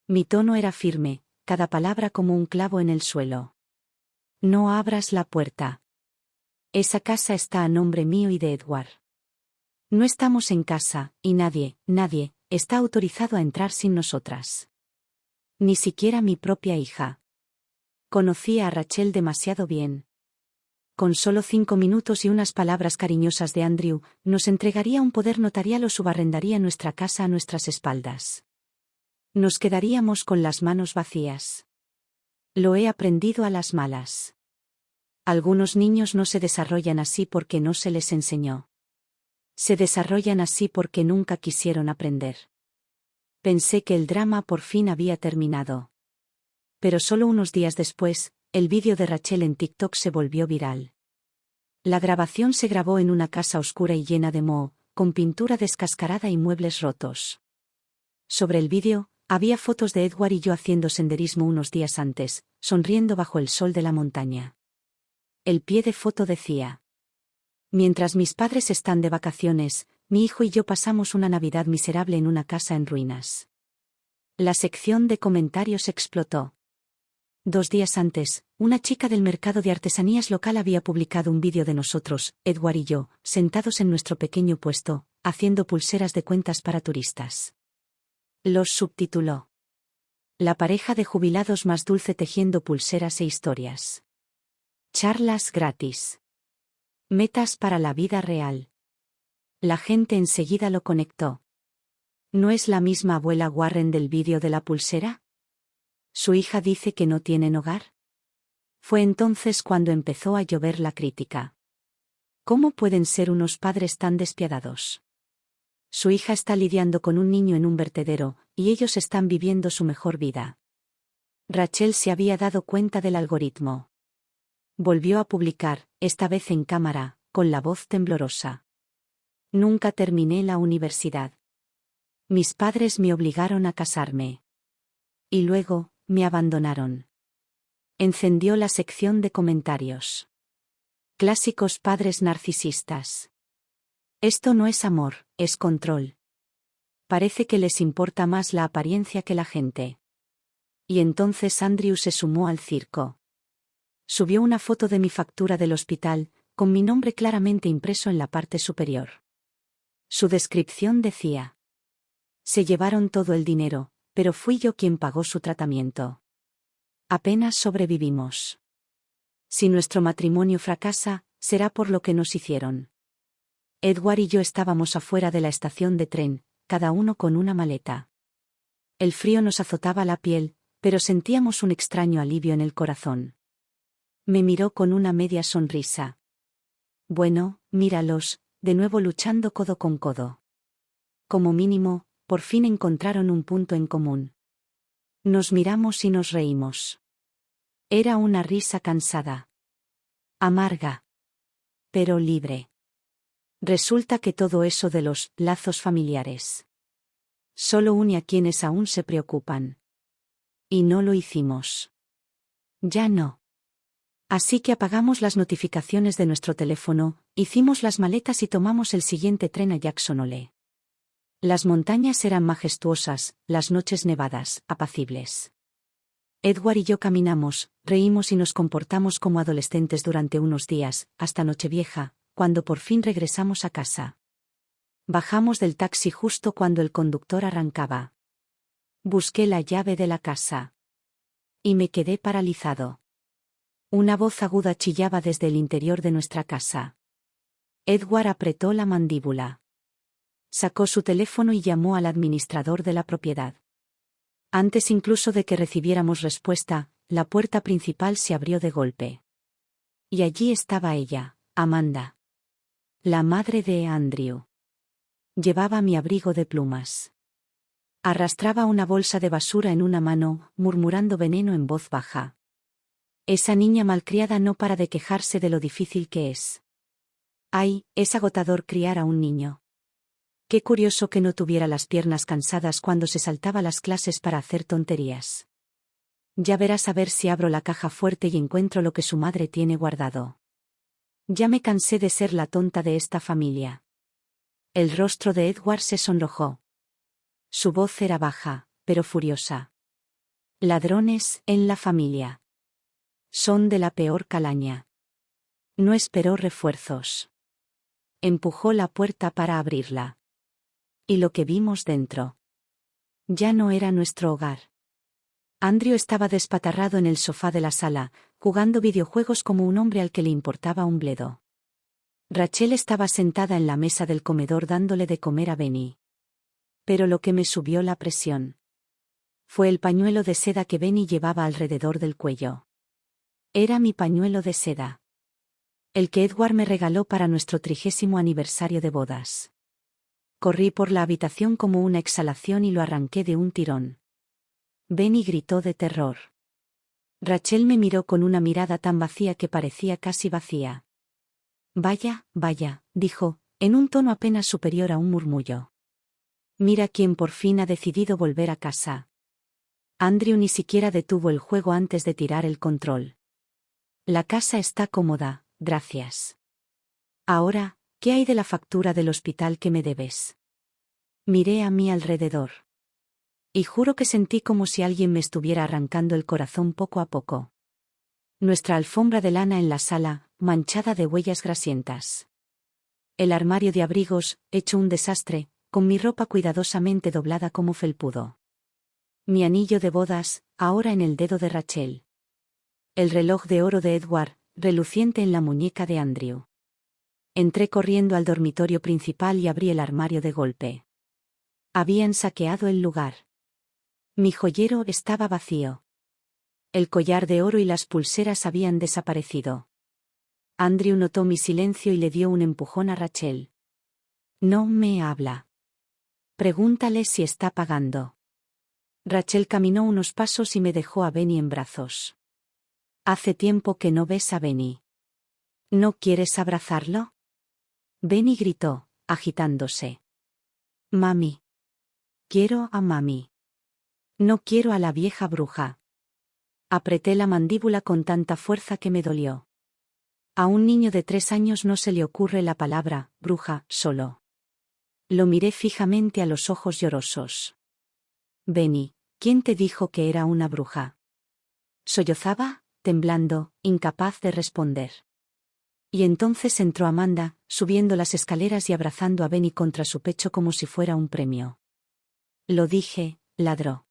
Mi tono era firme, cada palabra como un clavo en el suelo. No abras la puerta. Esa casa está a nombre mío y de Edward. No estamos en casa, y nadie, está autorizado a entrar sin nosotras. Ni siquiera mi propia hija. Conocía a Rachel demasiado bien. Con solo 5 minutos y unas palabras cariñosas de Andrew, nos entregaría un poder notarial o subarrendaría nuestra casa a nuestras espaldas. Nos quedaríamos con las manos vacías. Lo he aprendido a las malas. Algunos niños no se desarrollan así porque no se les enseñó. Se desarrollan así porque nunca quisieron aprender. Pensé que el drama por fin había terminado. Pero solo unos días después, el vídeo de Rachel en TikTok se volvió viral. La grabación se grabó en una casa oscura y llena de moho, con pintura descascarada y muebles rotos. Sobre el vídeo, había fotos de Edward y yo haciendo senderismo unos días antes, sonriendo bajo el sol de la montaña. El pie de foto decía: mientras mis padres están de vacaciones, mi hijo y yo pasamos una Navidad miserable en una casa en ruinas. La sección de comentarios explotó. 2 días antes, una chica del mercado de artesanías local había publicado un vídeo de nosotros, Edward y yo, sentados en nuestro pequeño puesto, haciendo pulseras de cuentas para turistas. Los subtituló: la pareja de jubilados más dulce tejiendo pulseras e historias. Charlas gratis. Metas para la vida real. La gente enseguida lo conectó. ¿No es la misma abuela Warren del vídeo de la pulsera? ¿Su hija dice que no tienen hogar? Fue entonces cuando empezó a llover la crítica. ¿Cómo pueden ser unos padres tan despiadados? Su hija está lidiando con un niño en un vertedero, y ellos están viviendo su mejor vida. Rachel se había dado cuenta del algoritmo. Volvió a publicar, esta vez en cámara, con la voz temblorosa. Nunca terminé la universidad. Mis padres me obligaron a casarme. Y luego, me abandonaron. Encendió la sección de comentarios. Clásicos padres narcisistas. Esto no es amor, es control. Parece que les importa más la apariencia que la gente. Y entonces Andrew se sumó al circo. Subió una foto de mi factura del hospital, con mi nombre claramente impreso en la parte superior. Su descripción decía: se llevaron todo el dinero, pero fui yo quien pagó su tratamiento. Apenas sobrevivimos. Si nuestro matrimonio fracasa, será por lo que nos hicieron. Edward y yo estábamos afuera de la estación de tren, cada uno con una maleta. El frío nos azotaba la piel, pero sentíamos un extraño alivio en el corazón. Me miró con una media sonrisa. Bueno, míralos, de nuevo luchando codo con codo. Como mínimo, por fin encontraron un punto en común. Nos miramos y nos reímos. Era una risa cansada. Amarga. Pero libre. Resulta que todo eso de los lazos familiares solo une a quienes aún se preocupan. Y no lo hicimos. Ya no. Así que apagamos las notificaciones de nuestro teléfono, hicimos las maletas y tomamos el siguiente tren a Jackson Hole. Las montañas eran majestuosas, las noches nevadas, apacibles. Edward y yo caminamos, reímos y nos comportamos como adolescentes durante unos días, hasta Nochevieja, cuando por fin regresamos a casa. Bajamos del taxi justo cuando el conductor arrancaba. Busqué la llave de la casa. Y me quedé paralizado. Una voz aguda chillaba desde el interior de nuestra casa. Edward apretó la mandíbula. Sacó su teléfono y llamó al administrador de la propiedad. Antes incluso de que recibiéramos respuesta, la puerta principal se abrió de golpe. Y allí estaba ella, Amanda. La madre de Andrew. Llevaba mi abrigo de plumas. Arrastraba una bolsa de basura en una mano, murmurando veneno en voz baja. Esa niña malcriada no para de quejarse de lo difícil que es. Ay, es agotador criar a un niño. Qué curioso que no tuviera las piernas cansadas cuando se saltaba las clases para hacer tonterías. Ya verás a ver si abro la caja fuerte y encuentro lo que su madre tiene guardado. Ya me cansé de ser la tonta de esta familia. El rostro de Edward se sonrojó. Su voz era baja, pero furiosa. Ladrones en la familia. Son de la peor calaña. No esperó refuerzos. Empujó la puerta para abrirla. Y lo que vimos dentro. Ya no era nuestro hogar. Andrew estaba despatarrado en el sofá de la sala, jugando videojuegos como un hombre al que le importaba un bledo. Rachel estaba sentada en la mesa del comedor dándole de comer a Benny. Pero lo que me subió la presión fue el pañuelo de seda que Benny llevaba alrededor del cuello. Era mi pañuelo de seda. El que Edward me regaló para nuestro 30º aniversario de bodas. Corrí por la habitación como una exhalación y lo arranqué de un tirón. Benny gritó de terror. Rachel me miró con una mirada tan vacía que parecía casi vacía. Vaya, vaya, dijo, en un tono apenas superior a un murmullo. Mira quién por fin ha decidido volver a casa. Andrew ni siquiera detuvo el juego antes de tirar el control. La casa está cómoda, gracias. Ahora, ¿qué hay de la factura del hospital que me debes? Miré a mi alrededor. Y juro que sentí como si alguien me estuviera arrancando el corazón poco a poco. Nuestra alfombra de lana en la sala, manchada de huellas grasientas. El armario de abrigos, hecho un desastre, con mi ropa cuidadosamente doblada como felpudo. Mi anillo de bodas, ahora en el dedo de Rachel. El reloj de oro de Edward, reluciente en la muñeca de Andrew. Entré corriendo al dormitorio principal y abrí el armario de golpe. Habían saqueado el lugar. Mi joyero estaba vacío. El collar de oro y las pulseras habían desaparecido. Andrew notó mi silencio y le dio un empujón a Rachel. No me habla. Pregúntale si está pagando. Rachel caminó unos pasos y me dejó a Benny en brazos. Hace tiempo que no ves a Benny. ¿No quieres abrazarlo? Benny gritó, agitándose. Mami. Quiero a mami. No quiero a la vieja bruja. Apreté la mandíbula con tanta fuerza que me dolió. A un niño de 3 años no se le ocurre la palabra bruja solo. Lo miré fijamente a los ojos llorosos. Benny, ¿quién te dijo que era una bruja? Sollozaba, temblando, incapaz de responder. Y entonces entró Amanda, subiendo las escaleras y abrazando a Benny contra su pecho como si fuera un premio. Lo dije, ladró.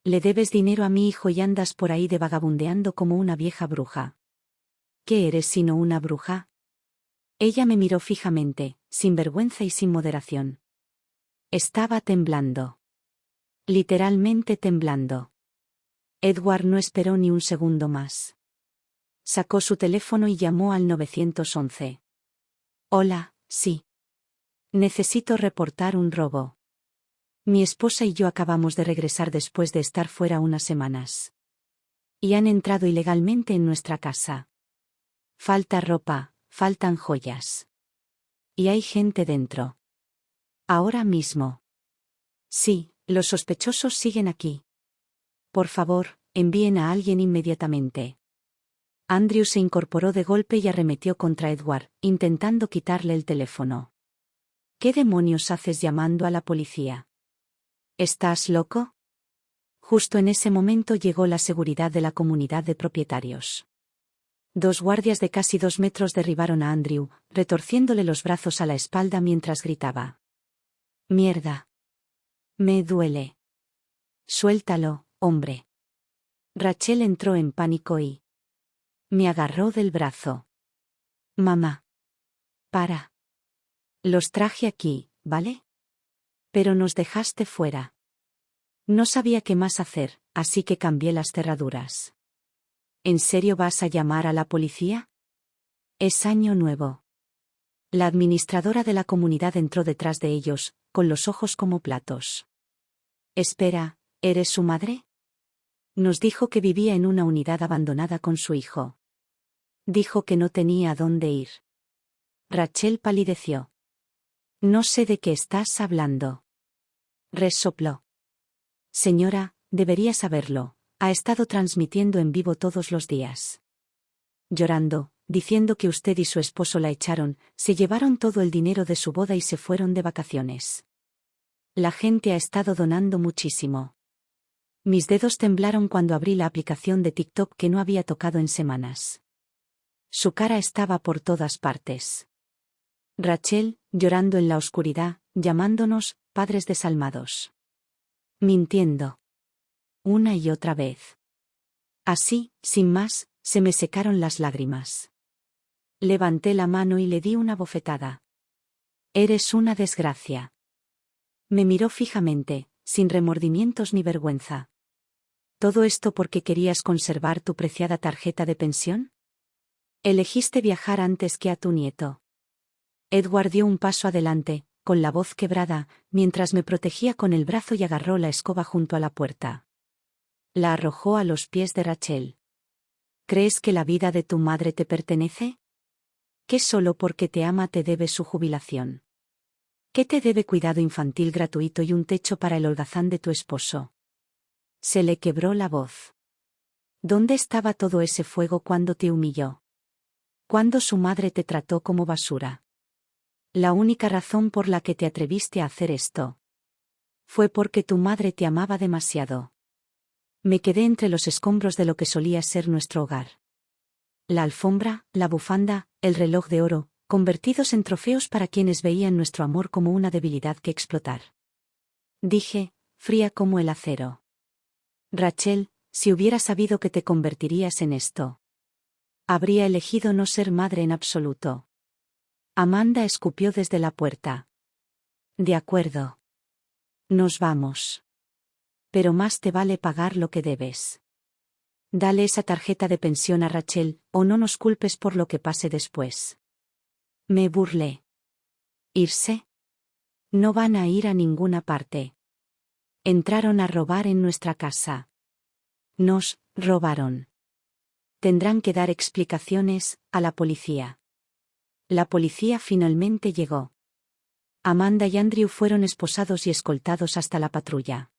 Le debes dinero a mi hijo y andas por ahí de vagabundeando como una vieja bruja. ¿Qué eres sino una bruja? Ella me miró fijamente, sin vergüenza y sin moderación. Estaba temblando. Literalmente temblando. Edward no esperó ni un segundo más. Sacó su teléfono y llamó al 911. Hola, sí. Necesito reportar un robo. Mi esposa y yo acabamos de regresar después de estar fuera unas semanas. Y han entrado ilegalmente en nuestra casa. Falta ropa, faltan joyas. Y hay gente dentro. Ahora mismo. Sí, los sospechosos siguen aquí. Por favor, envíen a alguien inmediatamente. Andrew se incorporó de golpe y arremetió contra Edward, intentando quitarle el teléfono. ¿Qué demonios haces llamando a la policía? ¿Estás loco? Justo en ese momento llegó la seguridad de la comunidad de propietarios. 2 guardias de casi 2 metros derribaron a Andrew, retorciéndole los brazos a la espalda mientras gritaba. Mierda. Me duele. Suéltalo, hombre. Rachel entró en pánico y me agarró del brazo. Mamá. Para. Los traje aquí, ¿vale? Pero nos dejaste fuera. No sabía qué más hacer, así que cambié las cerraduras. ¿En serio vas a llamar a la policía? Es año nuevo. La administradora de la comunidad entró detrás de ellos, con los ojos como platos. Espera, ¿eres su madre? Nos dijo que vivía en una unidad abandonada con su hijo. Dijo que no tenía a dónde ir. Rachel palideció. No sé de qué estás hablando. Resopló. Señora, debería saberlo, ha estado transmitiendo en vivo todos los días. Llorando, diciendo que usted y su esposo la echaron, se llevaron todo el dinero de su boda y se fueron de vacaciones. La gente ha estado donando muchísimo. Mis dedos temblaron cuando abrí la aplicación de TikTok que no había tocado en semanas. Su cara estaba por todas partes. Rachel, llorando en la oscuridad, llamándonos, padres desalmados. Mintiendo. una y otra vez. Así, sin más, se me secaron las lágrimas. Levanté la mano y le di una bofetada. Eres una desgracia. Me miró fijamente, sin remordimientos ni vergüenza. ¿Todo esto porque querías conservar tu preciada tarjeta de pensión? Elegiste viajar antes que a tu nieto. Edward dio un paso adelante, con la voz quebrada, mientras me protegía con el brazo y agarró la escoba junto a la puerta. La arrojó a los pies de Rachel. ¿Crees que la vida de tu madre te pertenece? ¿Que solo porque te ama te debe su jubilación? ¿Qué te debe cuidado infantil gratuito y un techo para el holgazán de tu esposo? Se le quebró la voz. ¿Dónde estaba todo ese fuego cuando te humilló? ¿Cuándo su madre te trató como basura? La única razón por la que te atreviste a hacer esto fue porque tu madre te amaba demasiado. Me quedé entre los escombros de lo que solía ser nuestro hogar. La alfombra, la bufanda, el reloj de oro, convertidos en trofeos para quienes veían nuestro amor como una debilidad que explotar. Dije, fría como el acero. Rachel, si hubiera sabido que te convertirías en esto, habría elegido no ser madre en absoluto. Amanda escupió desde la puerta. De acuerdo. Nos vamos. Pero más te vale pagar lo que debes. Dale esa tarjeta de pensión a Rachel, o no nos culpes por lo que pase después. Me burlé. ¿Irse? No van a ir a ninguna parte. Entraron a robar en nuestra casa. Nos robaron. Tendrán que dar explicaciones a la policía. La policía finalmente llegó. Amanda y Andrew fueron esposados y escoltados hasta la patrulla.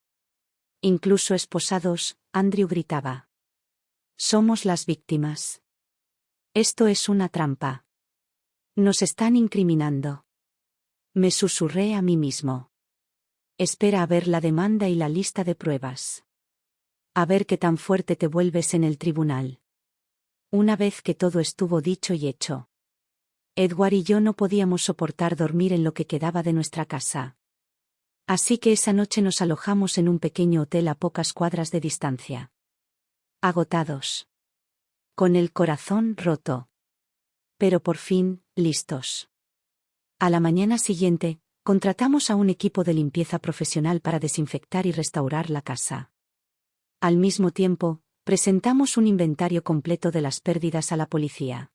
Incluso esposados, Andrew gritaba. Somos las víctimas. Esto es una trampa. Nos están incriminando. Me susurré a mí mismo. Espera a ver la demanda y la lista de pruebas. A ver qué tan fuerte te vuelves en el tribunal. Una vez que todo estuvo dicho y hecho, Edward y yo no podíamos soportar dormir en lo que quedaba de nuestra casa. Así que esa noche nos alojamos en un pequeño hotel a pocas cuadras de distancia. Agotados. Con el corazón roto. Pero por fin, listos. A la mañana siguiente, contratamos a un equipo de limpieza profesional para desinfectar y restaurar la casa. Al mismo tiempo, presentamos un inventario completo de las pérdidas a la policía.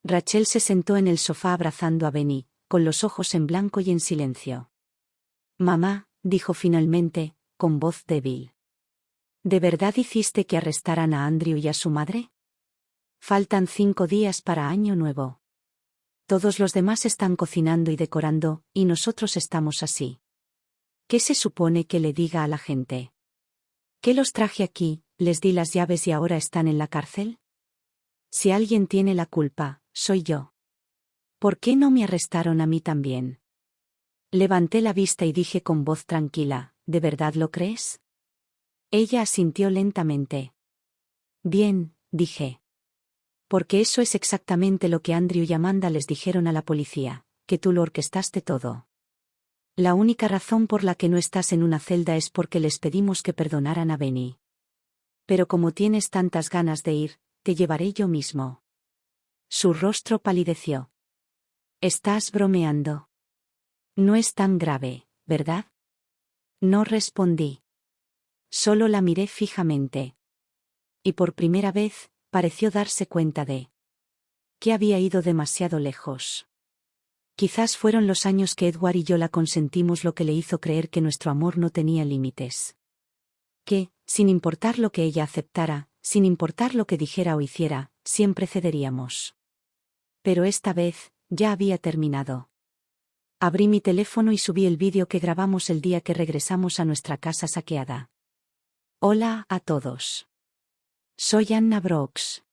Rachel se sentó en el sofá abrazando a Benny, con los ojos en blanco y en silencio. Mamá, dijo finalmente, con voz débil. ¿De verdad hiciste que arrestaran a Andrew y a su madre? Faltan 5 días para Año Nuevo. Todos los demás están cocinando y decorando, y nosotros estamos así. ¿Qué se supone que le diga a la gente? ¿Que los traje aquí, les di las llaves y ahora están en la cárcel? Si alguien tiene la culpa, soy yo. ¿Por qué no me arrestaron a mí también? Levanté la vista y dije con voz tranquila, ¿de verdad lo crees? Ella asintió lentamente. Bien, dije. Porque eso es exactamente lo que Andrew y Amanda les dijeron a la policía, que tú lo orquestaste todo. La única razón por la que no estás en una celda es porque les pedimos que perdonaran a Benny. Pero como tienes tantas ganas de ir, te llevaré yo mismo. Su rostro palideció. Estás bromeando. No es tan grave, ¿verdad? No respondí. Solo la miré fijamente. Y por primera vez, pareció darse cuenta de que había ido demasiado lejos. Quizás fueron los años que Edward y yo la consentimos lo que le hizo creer que nuestro amor no tenía límites. Que, sin importar lo que ella aceptara, sin importar lo que dijera o hiciera, siempre cederíamos. Pero esta vez, ya había terminado. Abrí mi teléfono y subí el vídeo que grabamos el día que regresamos a nuestra casa saqueada. Hola a todos. Soy Anna Brooks.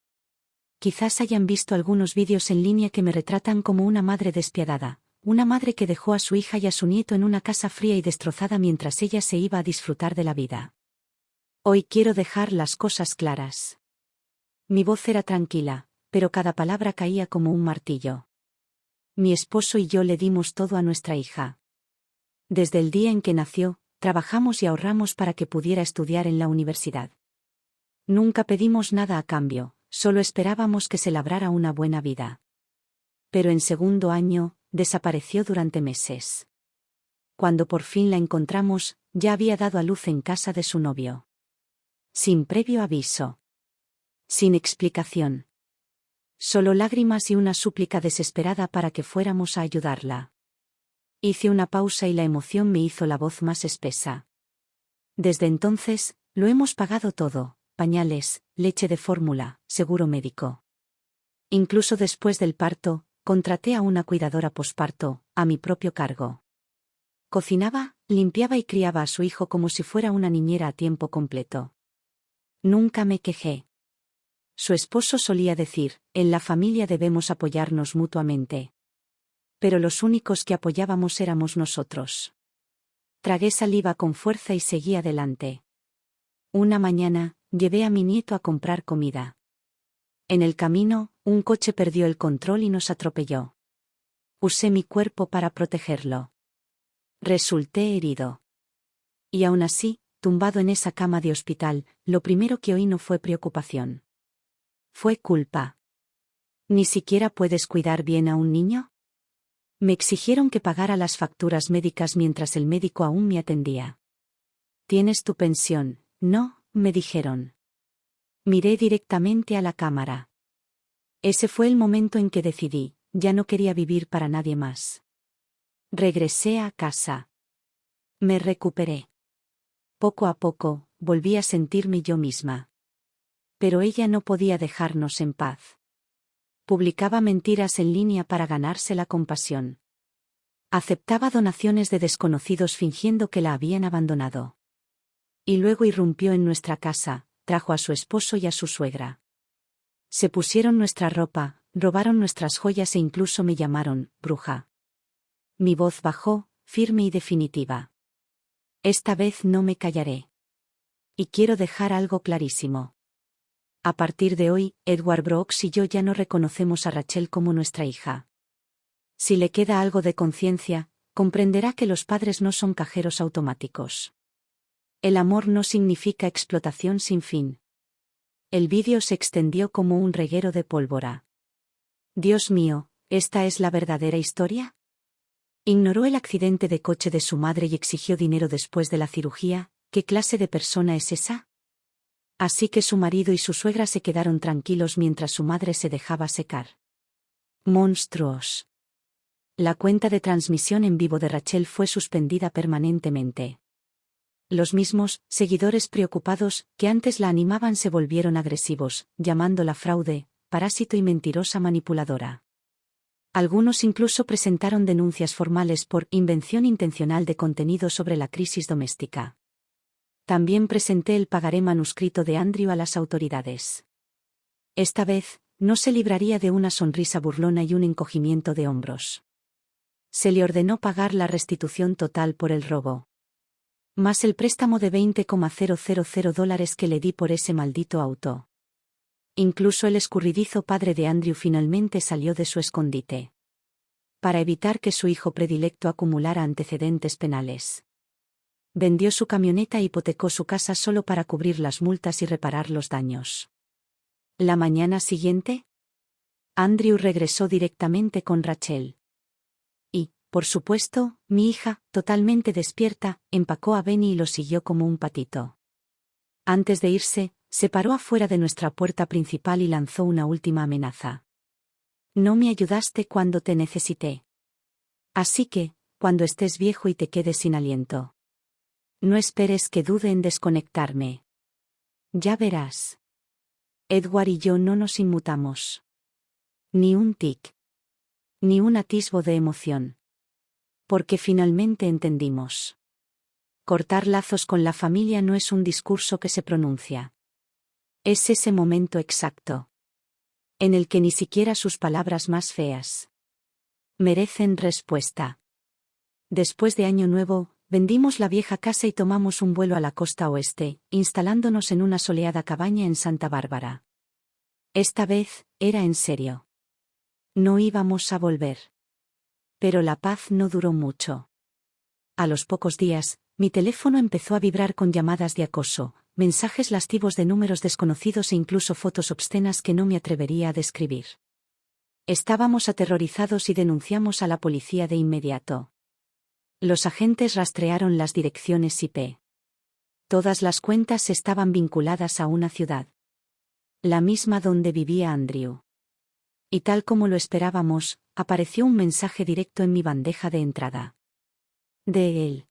Quizás hayan visto algunos vídeos en línea que me retratan como una madre despiadada, una madre que dejó a su hija y a su nieto en una casa fría y destrozada mientras ella se iba a disfrutar de la vida. Hoy quiero dejar las cosas claras. Mi voz era tranquila, pero cada palabra caía como un martillo. Mi esposo y yo le dimos todo a nuestra hija. Desde el día en que nació, trabajamos y ahorramos para que pudiera estudiar en la universidad. Nunca pedimos nada a cambio, solo esperábamos que se labrara una buena vida. Pero en segundo año, desapareció durante meses. Cuando por fin la encontramos, ya había dado a luz en casa de su novio. Sin previo aviso. Sin explicación. Solo lágrimas y una súplica desesperada para que fuéramos a ayudarla. Hice una pausa y la emoción me hizo la voz más espesa. Desde entonces, lo hemos pagado todo: pañales, leche de fórmula, seguro médico. Incluso después del parto, contraté a una cuidadora posparto, a mi propio cargo. Cocinaba, limpiaba y criaba a su hijo como si fuera una niñera a tiempo completo. Nunca me quejé. Su esposo solía decir: en la familia debemos apoyarnos mutuamente. Pero los únicos que apoyábamos éramos nosotros. Tragué saliva con fuerza y seguí adelante. Una mañana, llevé a mi nieto a comprar comida. En el camino, un coche perdió el control y nos atropelló. Usé mi cuerpo para protegerlo. Resulté herido. Y aún así, tumbado en esa cama de hospital, lo primero que oí no fue preocupación. Fue culpa. ¿Ni siquiera puedes cuidar bien a un niño? Me exigieron que pagara las facturas médicas mientras el médico aún me atendía. ¿Tienes tu pensión? No, me dijeron. Miré directamente a la cámara. Ese fue el momento en que decidí: ya no quería vivir para nadie más. Regresé a casa. Me recuperé. Poco a poco, volví a sentirme yo misma. Pero ella no podía dejarnos en paz. Publicaba mentiras en línea para ganarse la compasión. Aceptaba donaciones de desconocidos fingiendo que la habían abandonado. Y luego irrumpió en nuestra casa, trajo a su esposo y a su suegra. Se pusieron nuestra ropa, robaron nuestras joyas e incluso me llamaron bruja. Mi voz bajó, firme y definitiva. Esta vez no me callaré. Y quiero dejar algo clarísimo. A partir de hoy, Edward Brooks y yo ya no reconocemos a Rachel como nuestra hija. Si le queda algo de conciencia, comprenderá que los padres no son cajeros automáticos. El amor no significa explotación sin fin. El vídeo se extendió como un reguero de pólvora. Dios mío, ¿esta es la verdadera historia? Ignoró el accidente de coche de su madre y exigió dinero después de la cirugía. ¿Qué clase de persona es esa? Así que su marido y su suegra se quedaron tranquilos mientras su madre se dejaba secar. Monstruos. La cuenta de transmisión en vivo de Rachel fue suspendida permanentemente. Los mismos seguidores preocupados que antes la animaban se volvieron agresivos, llamándola fraude, parásito y mentirosa manipuladora. Algunos incluso presentaron denuncias formales por invención intencional de contenido sobre la crisis doméstica. También presenté el pagaré manuscrito de Andrew a las autoridades. Esta vez, no se libraría de una sonrisa burlona y un encogimiento de hombros. Se le ordenó pagar la restitución total por el robo. Más el préstamo de $20,000 que le di por ese maldito auto. Incluso el escurridizo padre de Andrew finalmente salió de su escondite. Para evitar que su hijo predilecto acumulara antecedentes penales. Vendió su camioneta e hipotecó su casa solo para cubrir las multas y reparar los daños. La mañana siguiente, Andrew regresó directamente con Rachel. Y, por supuesto, mi hija, totalmente despierta, empacó a Benny y lo siguió como un patito. Antes de irse, se paró afuera de nuestra puerta principal y lanzó una última amenaza. No me ayudaste cuando te necesité. Así que, cuando estés viejo y te quedes sin aliento, no esperes que dude en desconectarme. Ya verás. Edward y yo no nos inmutamos. Ni un tic. Ni un atisbo de emoción. Porque finalmente entendimos. Cortar lazos con la familia no es un discurso que se pronuncia. Es ese momento exacto. En el que ni siquiera sus palabras más feas merecen respuesta. Después de Año Nuevo, vendimos la vieja casa y tomamos un vuelo a la costa oeste, instalándonos en una soleada cabaña en Santa Bárbara. Esta vez, era en serio. No íbamos a volver. Pero la paz no duró mucho. A los pocos días, Mi teléfono empezó a vibrar con llamadas de acoso, mensajes lascivos de números desconocidos e incluso fotos obscenas que no me atrevería a describir. Estábamos aterrorizados y denunciamos a la policía de inmediato. Los agentes rastrearon las direcciones IP. Todas las cuentas estaban vinculadas a una ciudad. La misma donde vivía Andrew. Y tal como lo esperábamos, apareció un mensaje directo en mi bandeja de entrada. De él.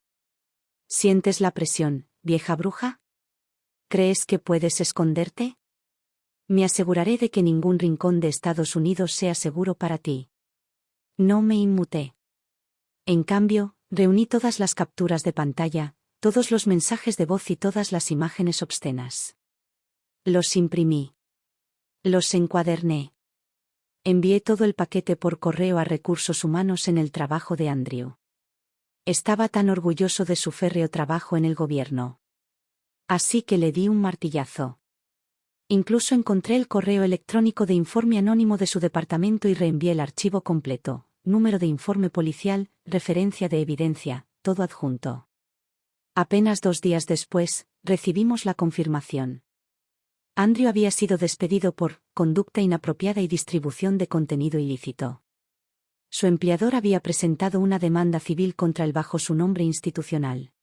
¿Sientes la presión, vieja bruja? ¿Crees que puedes esconderte? Me aseguraré de que ningún rincón de Estados Unidos sea seguro para ti. No me inmuté. En cambio, reuní todas las capturas de pantalla, todos los mensajes de voz y todas las imágenes obscenas. Los imprimí. Los encuaderné. Envié todo el paquete por correo a Recursos Humanos en el trabajo de Andrew. Estaba tan orgulloso de su férreo trabajo en el gobierno. Así que le di un martillazo. Incluso encontré el correo electrónico de informe anónimo de su departamento y reenvié el archivo completo, número de informe policial, referencia de evidencia, todo adjunto. Apenas 2 días después, recibimos la confirmación. Andrew había sido despedido por conducta inapropiada y distribución de contenido ilícito. Su empleador había presentado una demanda civil contra él bajo su nombre institucional.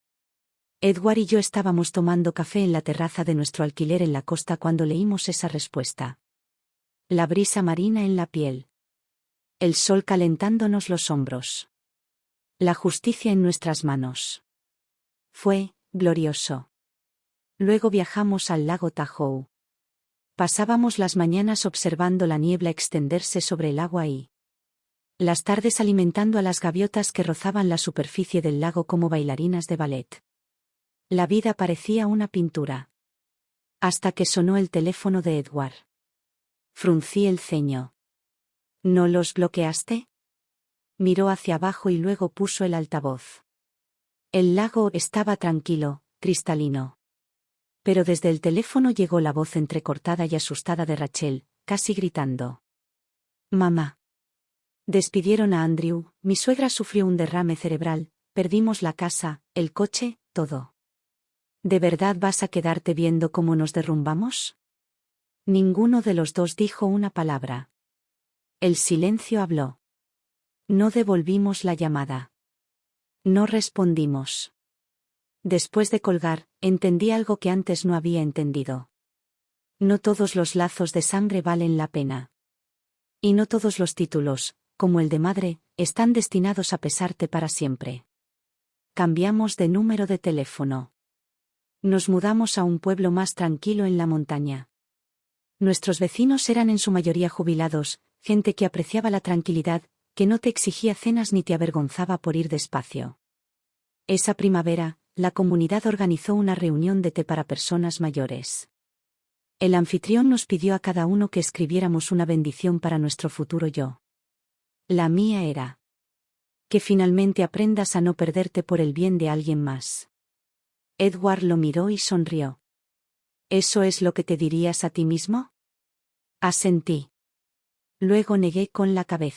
Edward y yo estábamos tomando café en la terraza de nuestro alquiler en la costa cuando leímos esa respuesta. La brisa marina en la piel. El sol calentándonos los hombros. La justicia en nuestras manos. Fue glorioso. Luego viajamos al lago Tahoe. Pasábamos las mañanas observando la niebla extenderse sobre el agua y las tardes alimentando a las gaviotas que rozaban la superficie del lago como bailarinas de ballet. La vida parecía una pintura. Hasta que sonó el teléfono de Edward. Fruncí el ceño. ¿No los bloqueaste? Miró hacia abajo y luego puso el altavoz. El lago estaba tranquilo, cristalino. Pero desde el teléfono llegó la voz entrecortada y asustada de Rachel, casi gritando. Mamá. Despidieron a Andrew, mi suegra sufrió un derrame cerebral, perdimos la casa, el coche, todo. ¿De verdad vas a quedarte viendo cómo nos derrumbamos? Ninguno de los dos dijo una palabra. El silencio habló. No devolvimos la llamada. No respondimos. Después de colgar, entendí algo que antes no había entendido. No todos los lazos de sangre valen la pena. Y no todos los títulos, como el de madre, están destinados a pesarte para siempre. Cambiamos de número de teléfono. Nos mudamos a un pueblo más tranquilo en la montaña. Nuestros vecinos eran en su mayoría jubilados, gente que apreciaba la tranquilidad, que no te exigía cenas ni te avergonzaba por ir despacio. Esa primavera, la comunidad organizó una reunión de té para personas mayores. El anfitrión nos pidió a cada uno que escribiéramos una bendición para nuestro futuro yo. La mía era: que finalmente aprendas a no perderte por el bien de alguien más. Edward lo miró y sonrió. ¿Eso es lo que te dirías a ti mismo? Asentí. Luego negué con la cabeza.